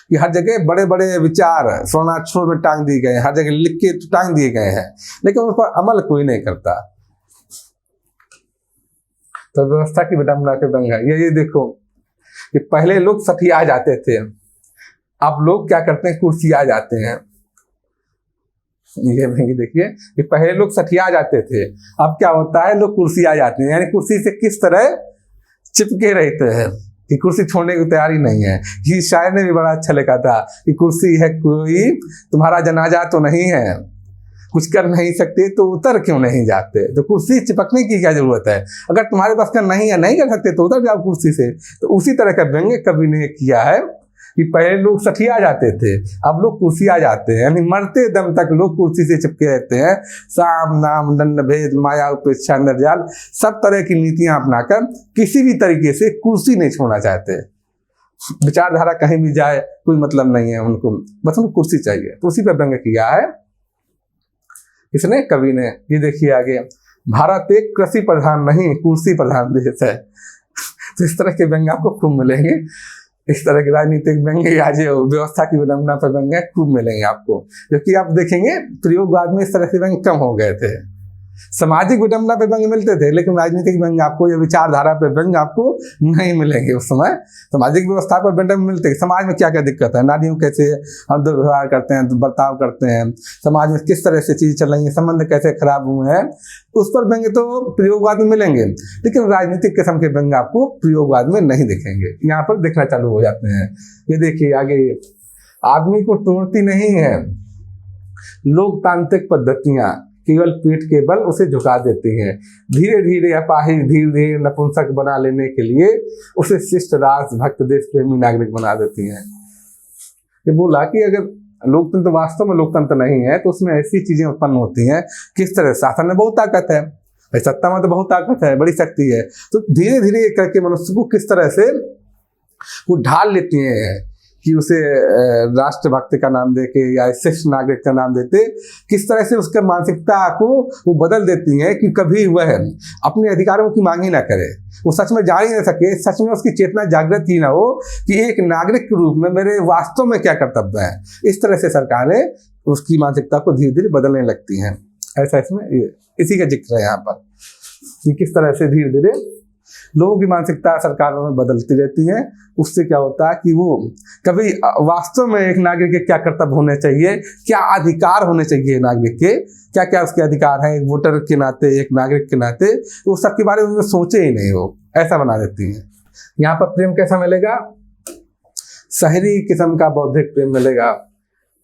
कि हर जगह बड़े बड़े विचार स्वर्णाक्षरों में टांग दिए गए हैं, हर जगह लिख के टांग दिए गए हैं, लेकिन उस पर अमल कोई नहीं करता। तो व्यवस्था की विडंबना के व्यंग्य है ये देखो कि पहले लोग सठिया जाते थे, अब लोग क्या करते हैं, कुर्सिया जाते हैं। ये व्यंग्य देखिए कि पहले लोग सठिया जाते थे, अब क्या होता है, लोग कुर्सिया जाते हैं, यानी कुर्सी से किस तरह चिपके रहते हैं कि कुर्सी छोड़ने की तैयारी नहीं है। ये शायर ने भी बड़ा अच्छा लिखा था कि कुर्सी है कोई तुम्हारा जनाजा तो नहीं है, कुछ कर नहीं सकते तो उतर क्यों नहीं जाते। तो कुर्सी चिपकने की क्या जरूरत है, अगर तुम्हारे पास का नहीं है, नहीं कर सकते तो उतर जाओ कुर्सी से। तो उसी तरह का व्यंग्य कवि ने किया है कि पहले लोग सठिया जाते थे, अब लोग कुर्सिया जाते हैं, यानी मरते दम तक लोग कुर्सी से चिपके रहते हैं। साम नाम दंड भेद माया उपेक्षा अंतर्जाल सब तरह की नीतियां अपनाकर किसी भी तरीके से कुर्सी नहीं छोड़ना चाहते। विचारधारा कहीं भी जाए कोई मतलब नहीं है उनको, बस उनको कुर्सी चाहिए। तो उसी पर व्यंग्य किया है इसने, कवि ने। ये देखिए आगे, भारत एक कृषि प्रधान नहीं कुर्सी प्रधान देश है। तो इस तरह के व्यंग्य आपको खूब मिलेंगे, इस तरह के राजनीतिक व्यंग्य या जो व्यवस्था की विडंबना पर व्यंग्य खूब मिलेंगे आपको। जबकि आप देखेंगे प्रयोगवाद में इस तरह के व्यंग्य कम हो गए थे। सामाजिक विडंबना पे व्यंग्य मिलते थे, लेकिन राजनीतिक व्यंग्य आपको या विचारधारा पे व्यंग्य आपको नहीं मिलेंगे। उस समय सामाजिक व्यवस्था पर व्यंग्य मिलते, समाज में क्या क्या दिक्कत है, नारियों कैसे हम दुर्व्यवहार करते हैं, बर्ताव करते हैं, समाज में किस तरह से चीज चल रही है, संबंध कैसे खराब हुए हैं, उस पर व्यंग्य तो प्रयोगवाद में मिलेंगे, लेकिन राजनीतिक किस्म के व्यंग्य आपको प्रयोगवाद में नहीं दिखेंगे। यहाँ पर दिखना चालू हो जाते हैं। ये देखिए आगे, आदमी को तोड़ती नहीं है लोकतांत्रिक पद्धतियां, केवल पीठ के बल उसे झुका देती हैं। धीरे धीरे अपाहिज, धीरे धीरे नपुंसक बना लेने के लिए उसे शिष्ट राज भक्त देश प्रेमी नागरिक बना देती हैं। ये बोला कि अगर लोकतंत्र वास्तव में लोकतंत्र नहीं है तो उसमें ऐसी चीजें उत्पन्न होती हैं, किस तरह शासन में बहुत ताकत है, सत्ता में तो बहुत ताकत है, बड़ी शक्ति है, तो धीरे धीरे करके मनुष्य को किस तरह से वो ढाल लेती हैं कि उसे राष्ट्रभक्त का नाम देके या शिष्ट नागरिक का नाम देते, किस तरह से उसके मानसिकता को वो बदल देती हैं कि कभी वह अपने अधिकारों की मांग ही ना करे, वो सच में जान ही ना सके, सच में उसकी चेतना जागृत ही ना हो कि एक नागरिक के रूप में मेरे वास्तव में क्या कर्तव्य है। इस तरह से सरकारें उसकी मानसिकता को धीरे धीरे बदलने लगती हैं। ऐसा इसमें इसी का जिक्र है यहाँ पर कि किस तरह से धीरे धीरे लोगों की मानसिकता सरकारों में बदलती रहती है। उससे क्या होता है कि वो कभी वास्तव में एक नागरिक के क्या कर्तव्य होने चाहिए, क्या अधिकार होने चाहिए नागरिक के, क्या क्या उसके अधिकार हैं एक वोटर के नाते, एक नागरिक के नाते, तो उस सब के बारे में सोचे ही नहीं, वो ऐसा बना देती है। यहाँ पर प्रेम कैसा मिलेगा, शहरी किस्म का बौद्धिक प्रेम मिलेगा,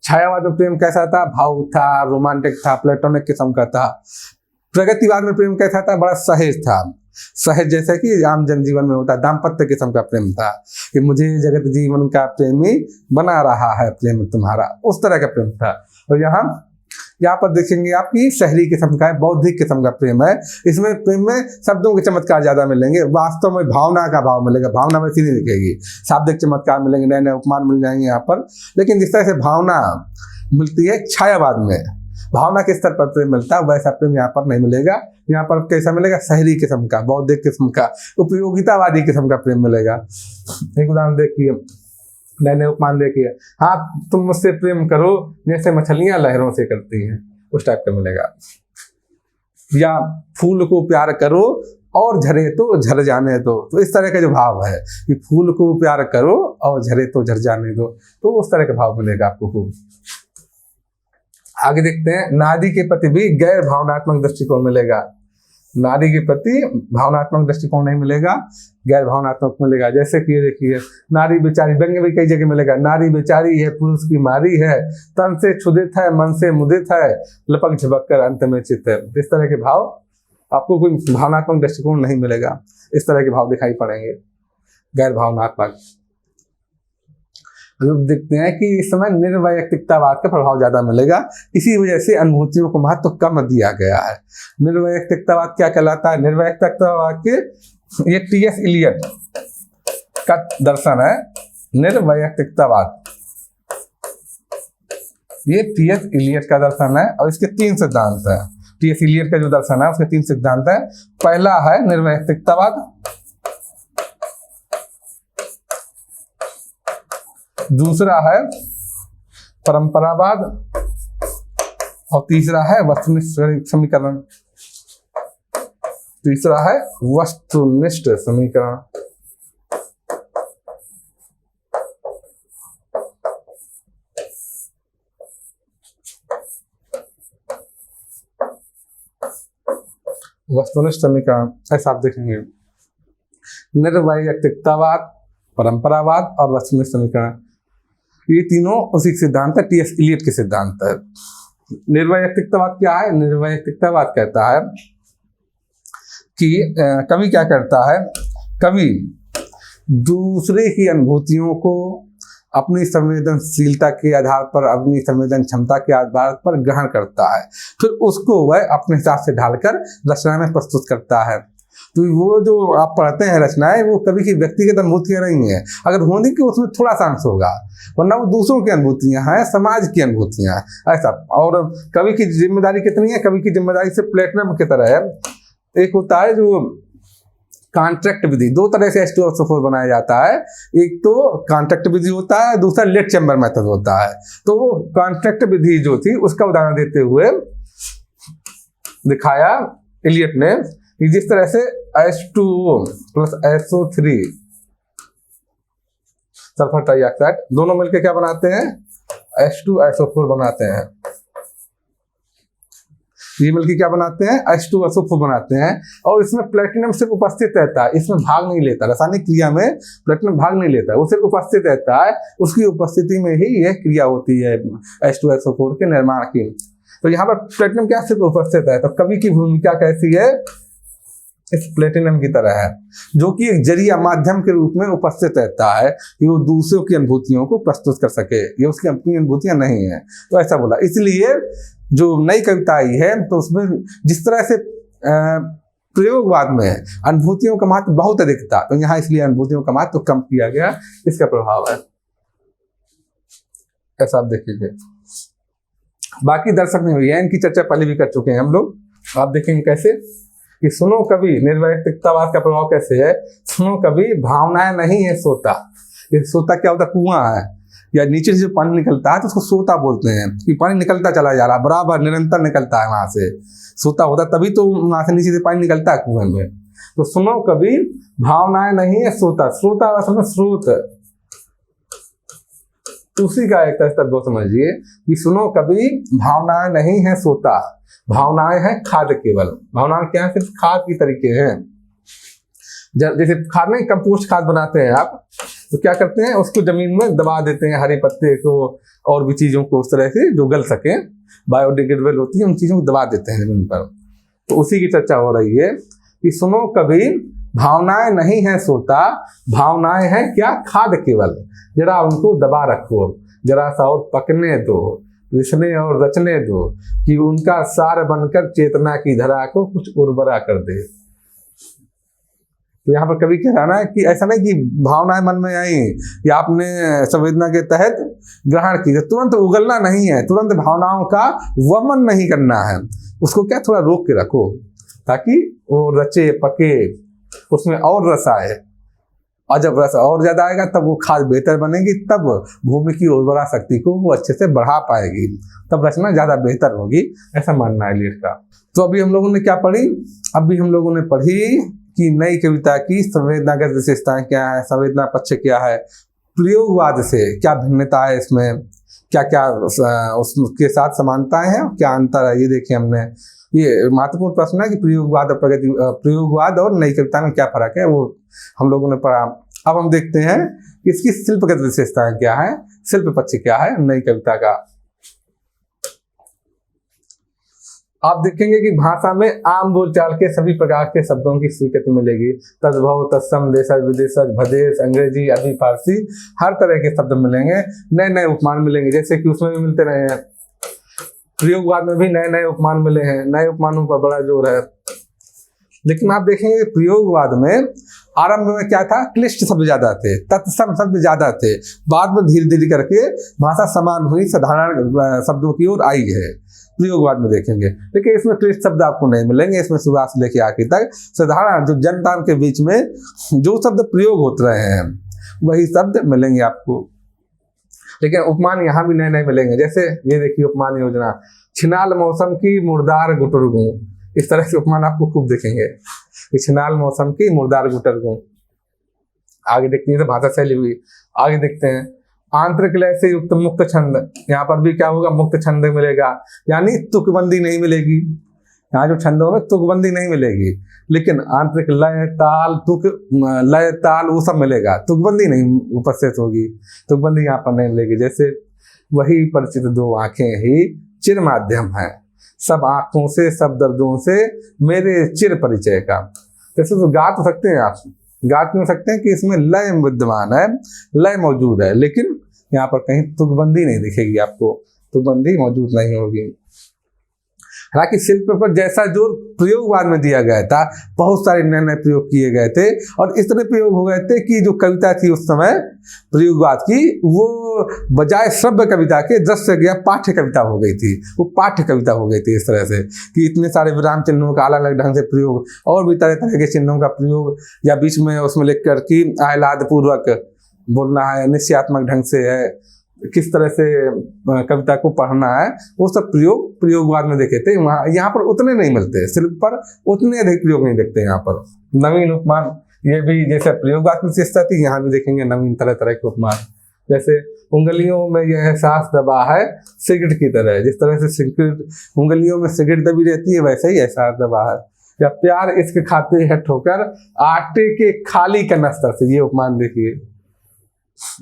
छायावाद में प्रेम कैसा था? भावुक था, रोमांटिक था, प्लेटोनिक किस्म का था। प्रगतिवाद में प्रेम कैसा था? बड़ा सहज था, सहज जैसे कि आम जनजीवन में होता है। दाम्पत्य किस्म का प्रेम था कि मुझे जगत जीवन का प्रेमी बना रहा है प्रेम तुम्हारा, उस तरह का प्रेम था। और यहाँ पर देखेंगे आपकी शहरी किस्म का है, बौद्धिक किस्म का प्रेम है। इसमें प्रेम में शब्दों के चमत्कार ज्यादा मिलेंगे, वास्तव में भावना का भाव मिलेगा। भावना वैसी नहीं दिखेगी, शाब्दिक चमत्कार मिलेंगे, नए नए उपमान मिल जाएंगे यहाँ पर। लेकिन जिस तरह से भावना मिलती है छायावाद में, भावना के स्तर पर प्रेम मिलता है, वैसा प्रेम यहाँ पर नहीं मिलेगा। यहाँ पर कैसा मिलेगा? शहरी किस्म का, बौद्धिक किस्म का, उपयोगितावादी किस्म का प्रेम मिलेगा। एक उदाहरण देखिए, नए नए उपमान देखिए। हाँ, तुम मुझसे प्रेम करो जैसे मछलियां लहरों से करती हैं, उस टाइप का मिलेगा। या फूल को प्यार करो और झरे तो झर जाने दो, तो इस तरह का जो भाव है कि फूल को प्यार करो और झरे तो झर जाने दो, तो उस तरह का भाव मिलेगा आपको खूब। आगे देखते हैं, नारी के प्रति भी गैर भावनात्मक दृष्टिकोण मिलेगा। नारी के प्रति भावनात्मक दृष्टिकोण नहीं मिलेगा, गैर भावनात्मक मिलेगा। जैसे कि ये देखिए, नारी बेचारी, व्यंग्य भी कई जगह मिलेगा। नारी बेचारी है, पुरुष की मारी है, तन से क्षुधित है, मन से मुदित है, लपक झपक कर अंत में चित है। इस तरह के भाव आपको कोई भावनात्मक दृष्टिकोण नहीं मिलेगा, इस तरह के भाव दिखाई पड़ेंगे गैर भावनात्मक। लोग देखते हैं कि इस समय निर्वैयक्तिकतावाद का प्रभाव ज्यादा मिलेगा, इसी वजह से अनुभूतियों को महत्व कम दिया गया है। निर्वैयक्तिकतावाद क्या कहलाता है? निर्वैयक्तिकतावाद के, ये टी.एस. इलियट का दर्शन है निर्वैयक्तिकतावाद। ये टी.एस. इलियट का दर्शन है और इसके 3 सिद्धांत है। टी.एस. इलियट का जो दर्शन है उसके 3 सिद्धांत है। पहला है निर्वैयक्तिकतावाद, दूसरा है परंपरावाद और तीसरा है वस्तुनिष्ठ समीकरण। तीसरा है वस्तुनिष्ठ समीकरण। वस्तुनिष्ठ समीकरण ऐसा आप देखेंगे, निर्वैयक्तिकतावाद, परंपरावाद और वस्तुनिष्ठ समीकरण, ये तीनों उसी सिद्धांत है, टी.एस. इलियट के सिद्धांत है। निर्वैयक्तिकतावाद क्या है? निर्वैयक्तिकतावाद कहता है कि कवि क्या करता है, कवि दूसरे की अनुभूतियों को अपनी संवेदनशीलता के आधार पर, अपनी संवेदन क्षमता के आधार पर ग्रहण करता है, फिर उसको वह अपने हिसाब से ढालकर रचना में प्रस्तुत करता है। तो वो जो आप पढ़ते हैं रचनाएं, वो कवि की व्यक्तिगत अनुभूतियां नहीं है, अगर होने की उसमें थोड़ा सा अंश होगा, वरना वो दूसरों की अनुभूतियां हैं, समाज की अनुभूतियां हैं ऐसा। और कवि की जिम्मेदारी कितनी है? कवि की जिम्मेदारी से प्लेटिनम की तरह है। एक होता है जो कॉन्ट्रैक्ट विधि, 2 तरह से H2SO4 बनाया जाता है। एक तो कॉन्ट्रैक्ट विधि होता है, दूसरा लेट चैम्बर मेथड होता है। तो कॉन्ट्रैक्ट विधि जो थी उसका उदाहरण देते हुए दिखाया इलियट ने कि जिस तरह से H2O plus SO3 sulphur trioxide दोनों मिलकर क्या बनाते हैं? H2SO4 बनाते हैं। ये मिलकर क्या बनाते हैं? H2SO4 बनाते हैं। और इसमें प्लेटिनम सिर्फ उपस्थित रहता है, इसमें भाग नहीं लेता, रासायनिक क्रिया में प्लेटिनम भाग नहीं लेता है, वो सिर्फ उपस्थित रहता है। उसकी उपस्थिति में ही यह क्रिया होती है H2SO4 के निर्माण की। तो यहाँ पर प्लेटिनम क्या सिर्फ उपस्थित है, तो कवि की भूमिका कैसी है? इस प्लेटिनम की तरह है, जो कि एक जरिया माध्यम के रूप में उपस्थित रहता है कि वो दूसरों की अनुभूतियों को प्रस्तुत कर सके, ये उसकी अपनी अनुभूतियां नहीं है। तो ऐसा बोला। इसलिए जो नई कविता आई है तो उसमें जिस तरह से प्रयोगवाद में अनुभूतियों का महत्व बहुत अधिक था, तो यहाँ इसलिए अनुभूतियों का महत्व कम किया गया, इसका प्रभाव है। ऐसा आप देखिए। बाकी दर्शक नहीं हुई है, इनकी चर्चा पहले भी कर चुके हैं हम लोग। आप देखेंगे कैसे कि सुनो कवि, निर्वैयक्तिकतावाद का प्रभाव कैसे है। सुनो कवि, भावनाएं नहीं है सोता। ये सोता क्या होता है? कुआं है या नीचे से जो पानी निकलता है तो उसको सोता बोलते हैं कि पानी निकलता चला जा रहा है, बराबर निरंतर निकलता है वहां से। सोता होता तभी तो वहां से नीचे से पानी निकलता है कुएं में। तो सुनो कवि, भावनाएं नहीं है सोता। श्रोता असल में स्रोत, उसी का एक स्तर 2 समझिए कि सुनो कवि, भावनाएं नहीं है सोता, भावनाएं हैं खाद केवल। भावनाएं क्या है? सिर्फ खाद की तरीके हैं। जैसे खाद नहीं, कंपोस्ट खाद बनाते हैं आप, तो क्या करते हैं, उसको जमीन में दबा देते हैं, हरे पत्ते को और भी चीजों को उस तरह से जो गल सके, बायोडिग्रेडेबल होती है, उन चीजों को दबा देते हैं जमीन पर। तो उसी की चर्चा हो रही है कि सुनो कभी, भावनाएं नहीं है सोता, भावनाएं हैं क्या खाद केवल, जरा उनको दबा रखो, जरा सा और पकने दो, रिसने और रचने दो, कि उनका सार बनकर चेतना की धरा को कुछ उर्वरा कर दे। तो यहाँ पर कवि कह रहा है कि ऐसा नहीं कि भावनाएं मन में आई या आपने संवेदना के तहत ग्रहण की, तुरंत उगलना नहीं है, तुरंत भावनाओं का वमन नहीं करना है, उसको क्या थोड़ा रोक के रखो, ताकि वो रचे पके, उसमें और रस आए, और जब रस और ज्यादा आएगा तब वो खाद बेहतर बनेगी, तब भूमि की उर्वरा शक्ति को वो अच्छे से बढ़ा पाएगी, तब रचना ज्यादा बेहतर होगी, ऐसा मानना है एलियट का। तो अभी हम लोगों ने क्या पढ़ी, अभी हम लोगों ने पढ़ी कि नई कविता की संवेदनागत विशेषताएं क्या है, संवेदना पक्ष क्या है, प्रयोगवाद से क्या भिन्नता है, इसमें क्या क्या उसके साथ समानताएं हैं, क्या अंतर है, ये देखिए हमने। ये महत्वपूर्ण प्रश्न है कि प्रयोगवाद और प्रगति, प्रयोगवाद और नई कविता में क्या फर्क है, वो हम लोगों ने पढ़ा। अब हम देखते हैं कि इसकी शिल्पगत विशेषताएं क्या है, शिल्प पक्ष क्या है नई कविता का। आप देखेंगे कि भाषा में आम बोलचाल के सभी प्रकार के शब्दों की स्वीकृति मिलेगी, तद्भव, तत्सम, देशज, विदेशज, भदेश, अंग्रेजी, अरबी, फारसी, हर तरह के शब्द मिलेंगे, नए नए उपमान मिलेंगे, जैसे कि उसमें भी मिलते रहे हैं, प्रयोगवाद में भी नए नए उपमान मिले हैं, नए उपमानों पर बड़ा जोर है। लेकिन आप देखेंगे प्रयोगवाद में आरंभ में क्या था, क्लिष्ट शब्द ज्यादा थे, तत्सम शब्द ज्यादा थे, बाद में धीरे धीरे करके भाषा समान हुई, साधारण शब्दों की ओर आई है प्रयोगवाद में देखेंगे। लेकिन इसमें क्लिष्ट शब्द आपको नहीं मिलेंगे, इसमें शुरुआत से लेके आखिर तक साधारण जो जनता के बीच में जो शब्द प्रयोग होते रहे हैं वही शब्द मिलेंगे आपको। लेकिन उपमान यहाँ भी नए नए मिलेंगे, जैसे ये देखिए उपमान योजना, छिनाल मौसम की मुर्दार गुटरगू, इस तरह से उपमान आपको खूब देखेंगे, छिनाल मौसम की मुर्दार गुटरगू। आगे देखते हैं भाषा शैली हुई, आगे देखते हैं आंतरिक लय से युक्त मुक्त छंद, यहाँ पर भी क्या होगा, मुक्त छंद मिलेगा, यानी तुकबंदी नहीं मिलेगी, यहाँ जो छंदों में तुकबंदी नहीं मिलेगी, लेकिन आंतरिक लय ताल तुक, लय ताल वो सब मिलेगा, तुकबंदी नहीं उपस्थित होगी, तुकबंदी यहाँ पर नहीं मिलेगी। जैसे वही परिचित दो आंखें ही चिर माध्यम है, सब आंखों से सब दर्दों से मेरे चिर परिचय का। जैसे तो गा तो सकते हैं आप, गा क्यों सकते हैं कि इसमें लय विद्यमान है, लय मौजूद है, लेकिन यहाँ पर कहीं तुकबंदी नहीं दिखेगी आपको, तुकबंदी मौजूद नहीं होगी। हालांकि शिल्प पर जैसा जोर प्रयोगवाद में दिया गया था, बहुत सारे नए नए प्रयोग किए गए थे, और इस तरह प्रयोग हो गए थे कि जो कविता थी उस समय प्रयोगवाद की, वो बजाय श्रव्य कविता के दृश्य गया पाठ्य कविता हो गई थी, वो पाठ्य कविता हो गई थी इस तरह से कि इतने सारे विराम चिन्हों का अलग अलग ढंग से प्रयोग, और भी तरह तरह के चिन्हों का प्रयोग, या बीच में उसमें लिख कर कि आह्लाद पूर्वक बोलना है, निश्चयात्मक ढंग से है, किस तरह से कविता को पढ़ना है, वो सब प्रयोग प्रयोगवाद में देखे थे। वहाँ यहाँ पर उतने नहीं मिलते, शिल्प पर उतने अधिक प्रयोग नहीं देखते। यहाँ पर नवीन उपमान, ये भी जैसे प्रयोगवाद की विशेषता थी, यहाँ भी देखेंगे नवीन तरह तरह के उपमान, जैसे उंगलियों में यह एहसास दबा है सिगरेट की तरह, जिस तरह से सिगरेट उंगलियों में सिगरेट दबी रहती है, वैसे ही एहसास दबा है। या प्यार इश्क खाते है ठोकर आटे के खाली कनस्तर से, ये उपमान देखिए,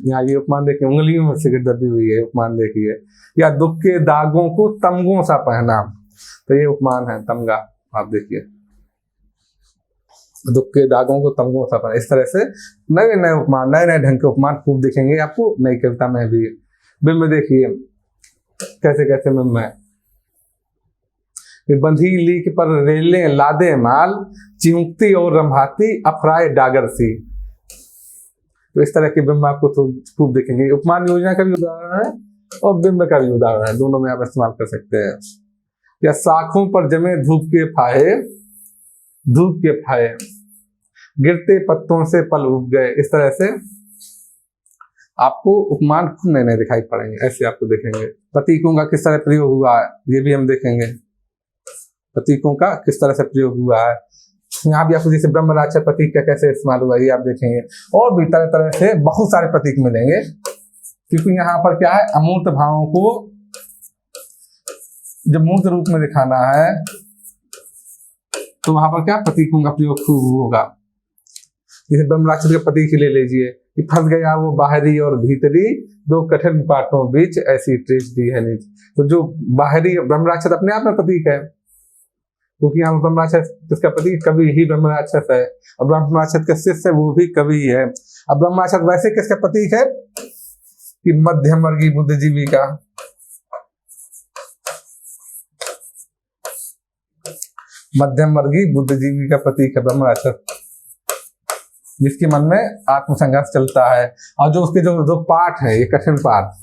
यहाँ ये उपमान देखिए, उंगलियों में सिगरेट दबी हुई है, उपमान देखिए। या दुख के दागों को तमगों सा पहना, तो ये उपमान है तमगा, आप देखिए, दुख के दागों को तमगों सा पहना। इस तरह से नए नए उपमान, नए नए ढंग के उपमान खूब दिखेंगे आपको नई कविता में भी। बिंब देखिए कैसे कैसे बिंब है, बंधी लीक पर रेले लादे माल, चिमुकती और रंभाती अफराए डागर सी। तो इस तरह के बिंब आपको तो खूब देखेंगे। उपमान योजना का भी उदाहरण है और बिंब का भी उदाहरण है, दोनों में आप इस्तेमाल कर सकते हैं। या साखों पर जमे धूप के फाहे, धूप के फाहे गिरते पत्तों से पल उग गए, इस तरह से आपको उपमान खूब नए नए दिखाई पड़ेंगे, ऐसे आपको देखेंगे। प्रतीकों का किस तरह प्रयोग हुआ है, ये भी हम देखेंगे, प्रतीकों का किस तरह से प्रयोग हुआ है। यहाँ भी आपको जैसे ब्रह्मराक्ष प्रतीक का कैसे इस्तेमाल हुआ ये आप देखेंगे, और भी तरह तरह से बहुत सारे प्रतीक मिलेंगे, क्योंकि यहाँ पर क्या है, अमूर्त भावों को जब मूर्त रूप में दिखाना है तो वहां पर क्या प्रतीकों का प्रयोग खूब होगा। जैसे ब्रह्मराक्ष का प्रतीक ले लीजिए, कि फंस गया वो बाहरी और भीतरी, दो कठिन पाटों बीच, ऐसी ट्रेजेडी है नीच। तो जो बाहरी ब्रह्मराक्षस अपने आप में प्रतीक है, क्योंकि यहाँ ब्रह्मराक्षस जिसका प्रतीक कवि ही ब्रह्मराक्षस है, और ब्रह्मराक्षस का शिष्य है वो भी कवि है। अब ब्रह्मराक्षस वैसे किसका प्रतीक है कि मध्यम वर्गीय बुद्धिजीवी का, मध्यम वर्गीय बुद्धिजीवी का प्रतीक है ब्रह्मराक्षस, जिसके मन में आत्मसंघर्ष चलता है। और जो उसके जो दो पाठ है, ये कठिन पाठ,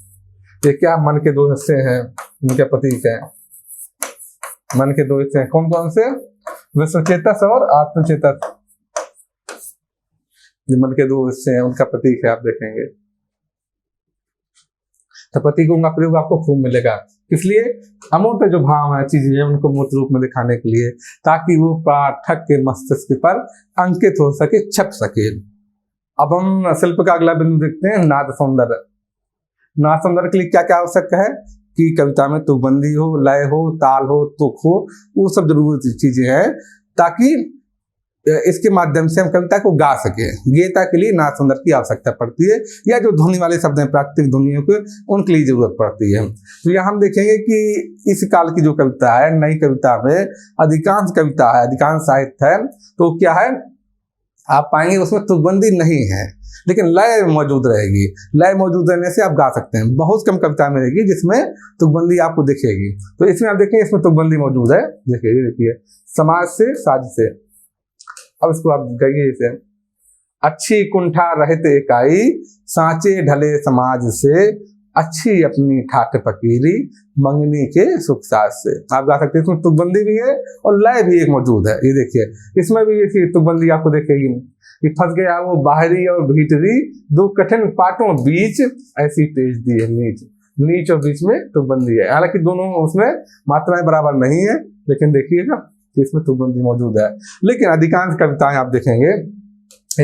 ये क्या मन के दो हिस्से हैं, इनका प्रतीक है। मन के दो हिस्से हैं कौन कौन से? विश्वचेतस और आत्मचेतस, जो मन के दो हिस्से हैं उनका प्रतीक है, आप देखेंगे। तो प्रतीकों का प्रयोग आपको खूब मिलेगा। किस लिए? अमूर्त जो भाव है, चीजें हैं, उनको मूर्त रूप में दिखाने के लिए, ताकि वो पाठक के मस्तिष्क पर अंकित हो सके, छप सके। अब हम शिल्प का अगला बिंदु देखते हैं, नाद सौंदर्य। नाद सौंदर्य के लिए क्या क्या आवश्यक है कि कविता में तुकबंदी हो, लय हो, ताल हो, तुक हो, वो सब जरूरी चीजें हैं, ताकि इसके माध्यम से हम कविता को गा सके। गेयता के लिए नाद सौंदर्य की आवश्यकता पड़ती है, या जो ध्वनि वाले शब्द हैं, प्राकृतिक ध्वनियों के, उनके लिए जरूरत पड़ती है। तो यहाँ हम देखेंगे कि इस काल की जो कविता है, नई कविता में अधिकांश कविता है, अधिकांश साहित्य है, तो क्या है, आप पाएंगे उसमें तुकबंदी नहीं है, लेकिन लय मौजूद रहेगी। लय मौजूद रहने से आप गा सकते हैं। बहुत कम कविता मिलेगी जिसमें तुकबंदी आपको दिखेगी। तो इसमें आप देखेंगे, इसमें तुकबंदी मौजूद है। देखिए, समाज से साज से, अब इसको आप गाइए इसे। अच्छी कुंठा रहित इकाई, सांचे ढले समाज से, अच्छी अपनी ठाठ फकीरी, मंगनी के सुख साज से। आप गा सकते हैं। इसमें तुकबंदी भी है और लय भी एक मौजूद है। ये देखिए, इसमें भी ये तुकबंदी आपको दिखेगी कि फंस गया वो बाहरी और भीतरी, दो कठिन पाटों बीच, ऐसी तेज दी है नीच। नीच और बीच में तुकबंदी है। हालांकि दोनों उसमें मात्राएं बराबर नहीं है, लेकिन देखिएगा इसमें तुकबंदी मौजूद है। लेकिन अधिकांश कविताएं आप देखेंगे,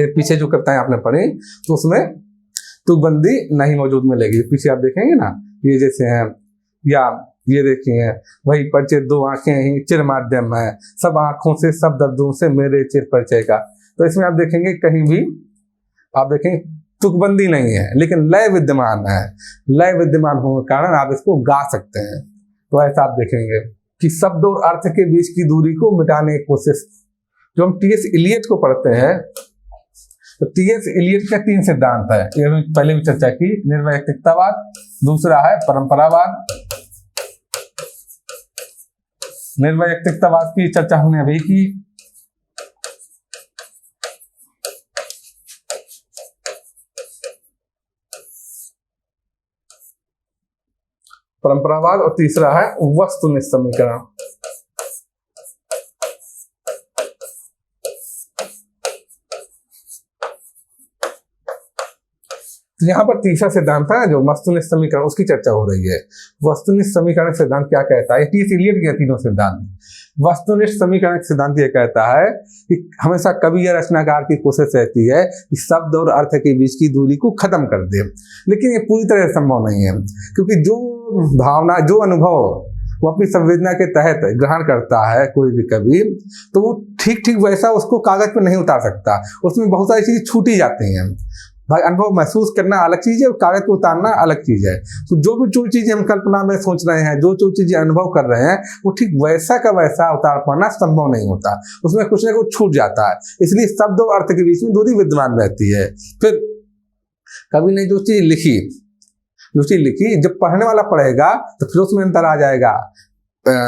पीछे जो कविताएं आपने पढ़ी, तो उसमें तुकबंदी नहीं मौजूद मिलेगी। पीछे आप देखेंगे ना, ये जैसे हैं, या ये देखिए, वही परिचय दो आंखें ही चिर माध्यम है, सब आंखों से सब दर्दों से मेरे चिर परिचय का। तो इसमें आप देखेंगे कहीं भी आप देखेंगे तुकबंदी नहीं है, लेकिन लय विद्यमान है। लय विद्यमान होने के कारण आप इसको गा सकते हैं। तो ऐसा आप देखेंगे कि शब्द और अर्थ के बीच की दूरी को मिटाने की कोशिश। जो हम टी.एस. इलियट को पढ़ते हैं, तो टी.एस. इलियट का 3 सिद्धांत है, ये पहले भी चर्चा की। निर्वैयक्तिकतावाद, दूसरा है परंपरावाद। निर्वैयक्तिकतावाद की चर्चा हमने अभी की। परंपरावाद, और तीसरा है वस्तुनिष्ठ समीकरण। तो यहाँ पर तीसरा सिद्धांत है जो वस्तुनिष्ठ समीकरण, उसकी चर्चा हो रही है। वस्तुनिष्ठ समीकरण सिद्धांत क्या कहता है? टी.एस. इलियट के तीनों सिद्धांत। वस्तुनिष्ठ समीकरण सिद्धांत ये कहता है कि हमेशा कवि या रचनाकार की कोशिश रहती है कि शब्द और अर्थ के बीच की दूरी को खत्म कर दे, लेकिन ये पूरी तरह संभव नहीं है, क्योंकि जो भावना, जो अनुभव वो अपनी संवेदना के तहत ग्रहण करता है कोई भी कवि, तो वो ठीक ठीक वैसा उसको कागज पर नहीं उतार सकता। उसमें बहुत सारी चीजें छूटी जाती हैं। भाई, अनुभव महसूस करना अलग चीज है और कागज पे उतारना अलग चीज है। तो जो भी जो चीजें हम कल्पना में सोच रहे हैं, जो जो चीजें अनुभव कर रहे हैं, वो ठीक वैसा का वैसा उतार पाना संभव नहीं होता। उसमें कुछ ना कुछ छूट जाता है। इसलिए शब्द और अर्थ के बीच में दूरी विद्यमान रहती है। फिर कवि ने जो चीज लिखी, जब पढ़ने वाला पढ़ेगा तो फिर उसमें अंतर आ जाएगा।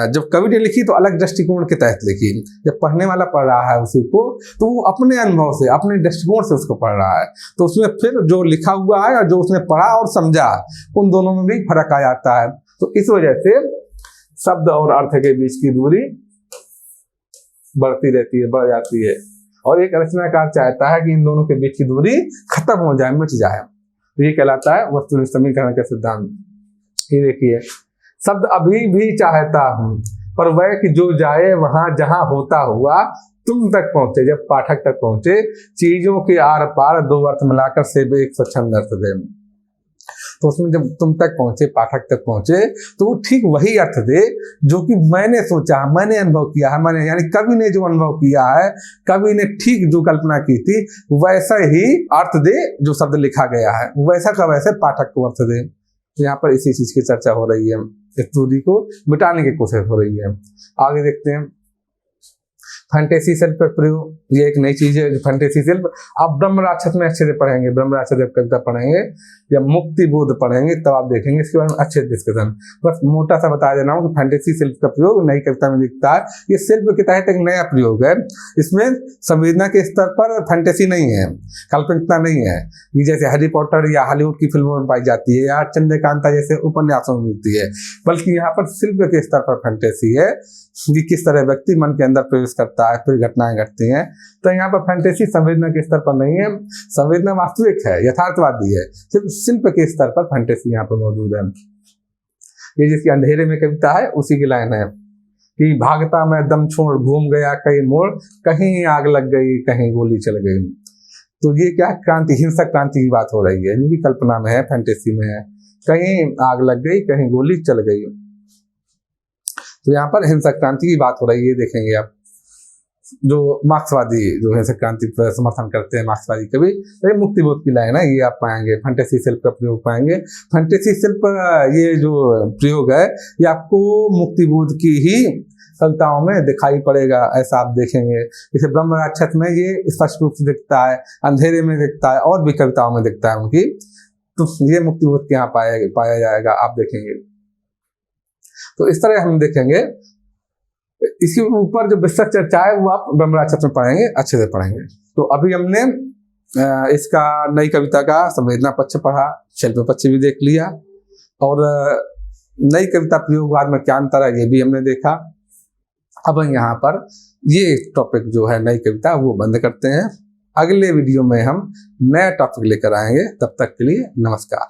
जब कवि ने लिखी तो अलग दृष्टिकोण के तहत लिखी, जब पढ़ने वाला पढ़ रहा है उसी को, तो वो अपने अनुभव से, अपने दृष्टिकोण से उसको पढ़ रहा है, तो उसमें फिर जो लिखा हुआ है और जो उसने पढ़ा और समझा, उन दोनों में भी फर्क आ जाता है। तो इस वजह से शब्द और अर्थ के बीच की दूरी बढ़ती रहती है, बढ़ जाती है, और एक रचनाकार चाहता है कि इन दोनों के बीच की दूरी खत्म हो जाए, मिट जाए। तो ये कहलाता है वस्तुनिष्ठ समीकरण का सिद्धांत। ये देखिए, शब्द अभी भी चाहता हूं, पर वह कि जो जाए वहां जहां होता हुआ तुम तक पहुंचे, जब पाठक तक पहुंचे, चीजों के आर पार दो अर्थ मिलाकर से भी एक स्वच्छंद अर्थ दे। तो उसमें जब तुम तक पहुंचे, पाठक तक पहुंचे, तो वो ठीक वही अर्थ दे जो कि मैंने सोचा, मैंने अनुभव किया है, मैंने यानी कवि ने जो अनुभव किया है, कवि ने ठीक जो कल्पना की थी वैसा ही अर्थ दे जो शब्द लिखा गया है, वैसा का वैसे पाठक को अर्थ दे। यहाँ पर इसी चीज की चर्चा हो रही है, इस दूरी को मिटाने की कोशिश हो रही है। आगे देखते हैं फैंटेसी शिल्प का प्रयोग, ये एक नई चीज है फैंटेसी शिल्प। आप ब्रह्म राक्षस में अच्छे से पढ़ेंगे, ब्रह्म राक्षस जब कविता पढ़ेंगे या मुक्ति बोध पढ़ेंगे तब आप देखेंगे इसके बारे में अच्छे डिस्कशन। बस मोटा सा बता देना हूँ कि फैंटेसी शिल्प का प्रयोग नई कविता में दिखता है। ये शिल्प के तहत एक नया प्रयोग है, इसमें संवेदना के स्तर पर फैंटेसी नहीं है, काल्पनिकता नहीं है, ये जैसे हैरी पॉटर या हॉलीवुड की फिल्मों में पाई जाती है या चंद्रकांता जैसे उपन्यासों में मिलती है, बल्कि यहाँ पर शिल्प के स्तर पर फैंटेसी है कि किस तरह व्यक्ति मन के अंदर प्रवेश करता है, फिर घटनाएं घटती हैं। तो यहाँ पर फैंटेसी संवेदना के स्तर पर नहीं है, संवेदना वास्तविक है, यथार्थवादी है, सिर्फ शिल्प के स्तर पर फैंटेसी यहाँ पर मौजूद है। ये जिसकी अंधेरे में कविता है उसी की लाइन है कि भागता मैं दम छोड़ घूम गया कई मोड़, कहीं आग लग गई कहीं गोली चल गई। तो ये क्या क्रांति, हिंसक क्रांति की बात हो रही है, जो कि कल्पना में है, फैंटेसी में है, कहीं आग लग गई कहीं गोली चल गई। तो यहाँ पर हिंसक क्रांति की बात हो रही है। देखेंगे आप जो मार्क्सवादी जो हिंसक क्रांति पर समर्थन करते हैं मार्क्सवादी कवि, तो ये मुक्तिबोध की लाइन है, ये आप पाएंगे, फैंटेसी शिल्प का प्रयोग पाएंगे। फैंटेसी शिल्प ये जो प्रयोग है ये आपको मुक्तिबोध की ही कविताओं में दिखाई पड़ेगा, ऐसा आप देखेंगे। जैसे ब्रह्म राक्षस में ये स्पष्ट रूप से दिखता है, अंधेरे में दिखता है और भी कविताओं में दिखता है उनकी, तो ये मुक्तिबोध के यहाँ पाया जाएगा, आप देखेंगे। तो इस तरह हम देखेंगे। इसके ऊपर जो विस्तृत चर्चा है वो आप ब्रह्म राक्षस में पढ़ेंगे, अच्छे से पढ़ेंगे। तो अभी हमने इसका नई कविता का संवेदना पक्ष पढ़ा, शिल्प पक्ष भी देख लिया, और नई कविता प्रयोगवाद में क्या अंतर है ये भी हमने देखा। अब यहाँ पर ये टॉपिक जो है नई कविता वो बंद करते हैं। अगले वीडियो में हम नया टॉपिक लेकर आएंगे, तब तक के लिए नमस्कार।